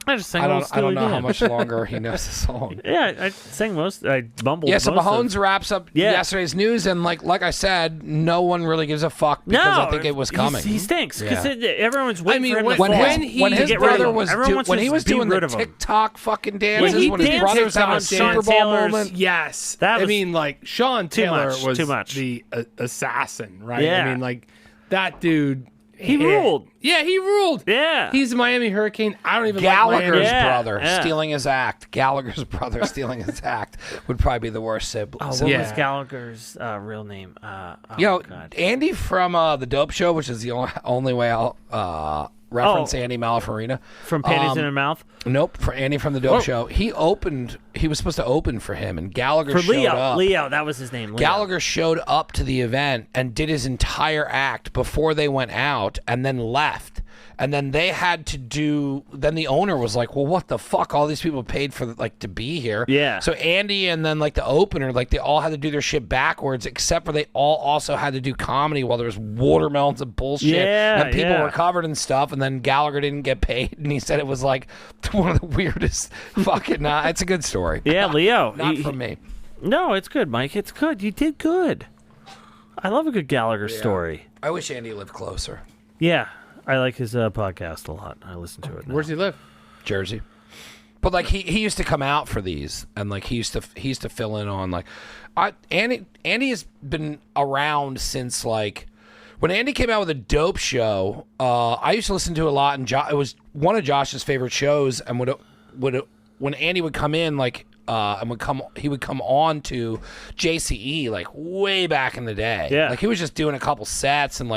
I just sang I most don't know how much longer he knows the song. Yeah, I sang most. I bumbled. Yeah, so most of- Mahomes wraps up yesterday's news, and like I said, no one really gives a fuck because No, I think it was coming. He stinks because Yeah. everyone's waiting for him to when fall. his get rid of brother him. was Everyone wants when to he was be doing the rid of him. TikTok fucking dances, he when his danced brother's having a on Super Sean Bowl Taylor's- moment. Yes. That I was mean, like, Sean Taylor much, was too much. the assassin, right? Yeah. I mean, like, that dude. He ruled. Yeah, he ruled. Yeah. He's a Miami Hurricane. I don't even Gallagher's like Miami. Yeah, brother yeah. stealing his act. Gallagher's brother stealing his act would probably be the worst sibling. Oh, what was Gallagher's real name? God. Andy from the Dope Show, which is the only way I'll reference Andy Malafarina. From Panties in Her Mouth? Nope, for Andy from the Dope Show. He was supposed to open for him, and Gallagher For showed Leo. up. Leo, that was his name. Leo. Gallagher showed up to the event and did his entire act before they went out and then left. And then they had to do. Then the owner was like, "Well, what the fuck? All these people paid for to be here." Yeah. So Andy and then the opener, they all had to do their shit backwards, except for they all also had to do comedy while there was watermelons and bullshit. Yeah, And people yeah. were covered and stuff. And then Gallagher didn't get paid, and he said it was like one of the weirdest fucking. It's a good story. Yeah, Leo. Not from me. No, it's good, Mike. It's good. You did good. I love a good Gallagher story. I wish Andy lived closer. Yeah. I like his podcast a lot. I listen to it now. Where's he live? Jersey. But he used to come out for these, and he used to fill in on Andy has been around since when Andy came out with a Dope Show. I used to listen to it a lot, and it was one of Josh's favorite shows. And when Andy would come in he would come on to JCE way back in the day. Yeah. He was just doing a couple sets, and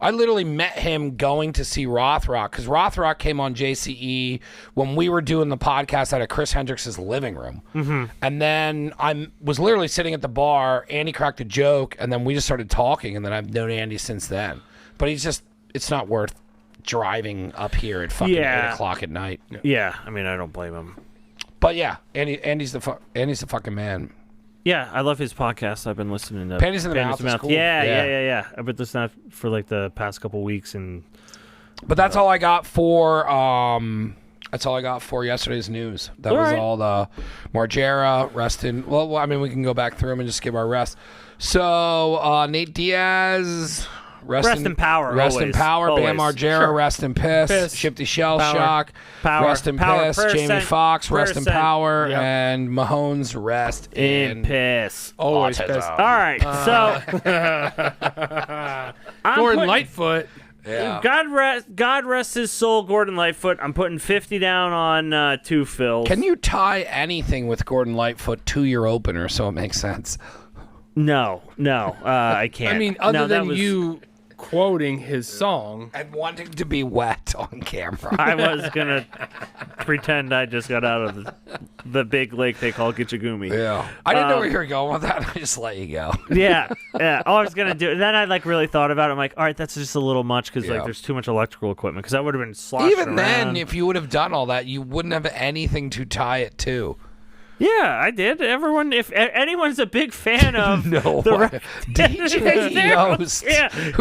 I literally met him going to see Rothrock because Rothrock came on JCE when we were doing the podcast out of Chris Hendricks' living room. Mm-hmm. And then I was literally sitting at the bar. Andy cracked a joke, and then we just started talking, and then I've known Andy since then. But it's not worth driving up here at fucking 8 o'clock at night. Yeah, I mean, I don't blame him. But yeah, Andy's the fucking man. Yeah, I love his podcast. I've been listening to Panties in the Mouth is cool. Yeah. I've been listening to that for the past couple weeks, and But that's all I got for yesterday's news. That was right. all the Margera, Reston. Well, I mean, we can go back through them and just give our rest. So Nate Diaz, Rest in power, Rest in always. power. Always. Bam Margera, Sure. Rest in piss. Piss. Shifty Shell Power. Shock. Power. Rest in Power. piss. Percent. Jamie Foxx, Rest in Percent. power. Yep. And Mahomes, Rest in piss. Always autism. pissed. All right, so Gordon putting- Lightfoot. Yeah. God rest his soul, Gordon Lightfoot. I'm putting 50 down on 2 fills. Can you tie anything with Gordon Lightfoot to your opener so it makes sense? No, I can't. I mean, other than you quoting his song and wanting to be wet on camera. I was gonna pretend I just got out of the big lake they call Gitchagumi. Yeah, I didn't know where you were going with that. I just let you go. yeah. All I was gonna do, and then I really thought about it. I'm like, all right, that's just a little much because there's too much electrical equipment. Because I would have been sloshing Even around. then, if you would have done all that, you wouldn't have anything to tie it to. Yeah, I did. Everyone, if anyone's a big fan of DJ Yost,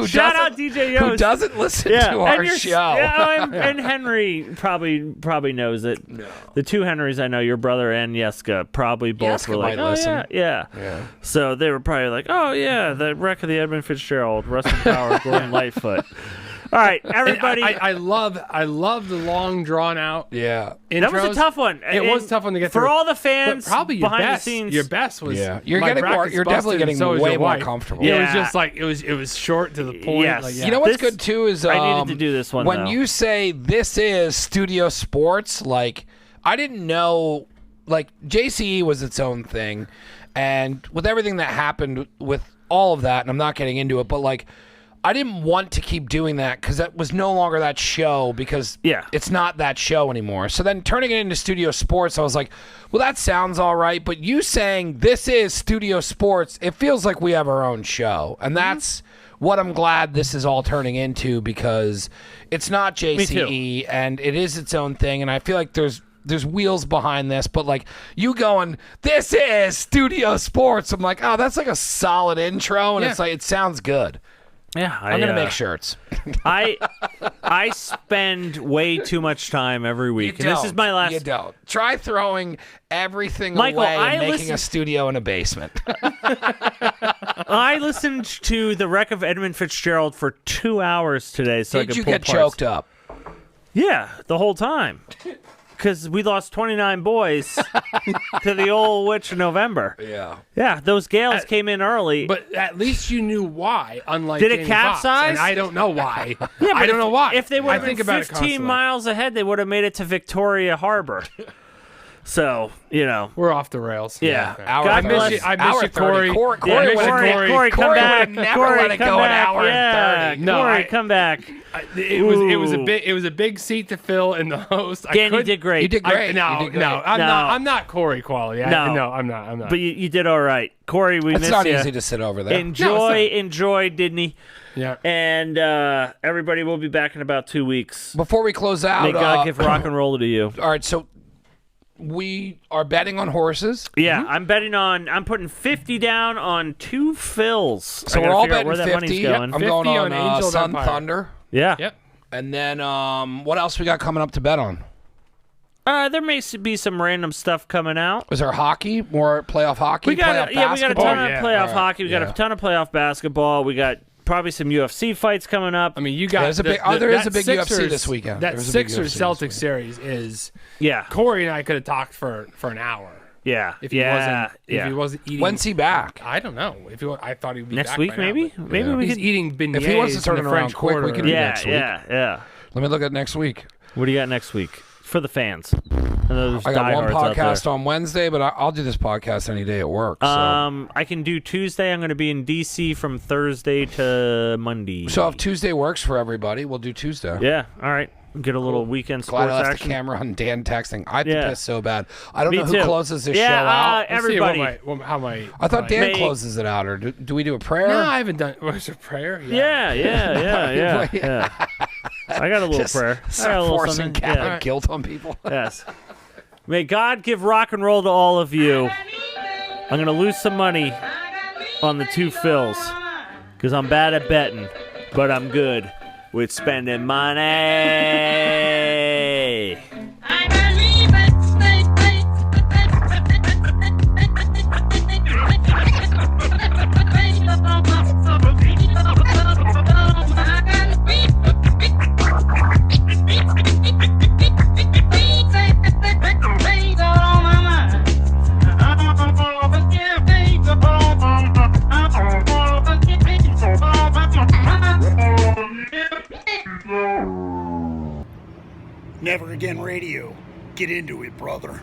shout out DJ Yost, who doesn't listen to our show. And Henry probably knows it. No. The 2 Henrys I know, your brother and Yeska, probably both were like, oh listen. yeah. So they were probably like, oh yeah, the wreck of the Edmund Fitzgerald, rest in power, Gordon Lightfoot. All right, everybody. I love the long drawn out. Yeah, intros. That was a tough one. It was a tough one to get for through. all the fans. But probably behind your best. The scenes. Your best was. Yeah, you're definitely getting so way more comfortable. Yeah. It was just like it was short to the point. Yes. Like, You know what's good too is I needed to do this one when though. you say this is studio sports. Like I didn't know. Like JCE was its own thing, and with everything that happened with all of that, and I'm not getting into it, but like. I didn't want to keep doing that because that was no longer that show because it's not that show anymore. So then turning it into studio sports, I was like, well, that sounds all right. But you saying this is studio sports, it feels like we have our own show. And that's what I'm glad this is all turning into because it's not JCE and it is its own thing. And I feel like there's wheels behind this, but like you going, this is studio sports. I'm like, oh, that's like a solid intro. And it's like, it sounds good. Yeah, I'm gonna make shirts. I spend way too much time every week, and this is my last. You don't try throwing everything Michael, away and making a studio in a basement. I listened to the wreck of Edmund Fitzgerald for 2 hours today, so Did I could you pull get parts. choked up? Yeah, the whole time. Because we lost 29 boys to the old witch of November. Yeah, those gales came in early. But at least you knew why, unlike Did it Jamie capsize? Foxx, and I don't know why. Yeah, I don't know why. If they would have been been 15 miles ahead, they would have made it to Victoria Harbor. So, we're off the rails. Yeah. I miss you, Corey. Corey, come back. Never let it go an hour and 30. No, Corey, come back. It was a big seat to fill in the host. Danny did great. You did great. I'm not Corey quality. I'm not. But you did all right, Corey. We it's miss not you. easy to sit over there. Enjoy, didn't he? Yeah. And everybody will be back in about 2 weeks. Before we close out, may God give rock and roll to you. All right, so we are betting on horses. Yeah, I'm putting 50 down on 2 fills. So we're all betting where 50. That money's going. I'm going on Angel Sun Empire. Thunder. Yeah. Yep. And then what else we got coming up to bet on? There may be some random stuff coming out. Is there hockey? More playoff hockey? We got a ton of playoff hockey. We got a ton of playoff basketball. We got probably some UFC fights coming up. I mean, you got there is a big UFC this weekend. That Sixers Celtics series is. Yeah. Corey and I could have talked for an hour. Yeah. If he wasn't eating. When's he back? I don't know. I thought he'd be next back week, by maybe. Now, maybe we he's could eating beignets. If he wants to turn in it the around French quick, we Quarter. can do next week. Yeah. Let me look at next week. What do you got next week for the fans? I got one podcast on Wednesday, but I'll do this podcast any day at work. So. I can do Tuesday. I'm going to be in D.C. from Thursday to Monday. So if Tuesday works for everybody, we'll do Tuesday. Yeah. All right. Get a little weekend sports Glad I left action. the camera on Dan texting. I have to piss so bad. I don't know Me who too. closes this show out. Everybody. I thought Dan closes it out, or do we do a prayer? No, I haven't done. Was it a prayer? Yeah. I got a little prayer. I got a little forcing something. Catholic guilt on people. Yes. May God give rock and roll to all of you. I'm going to lose some money on the 2 fills because I'm bad at betting, but I'm good with spending money. Never Again Radio. Get into it, brother.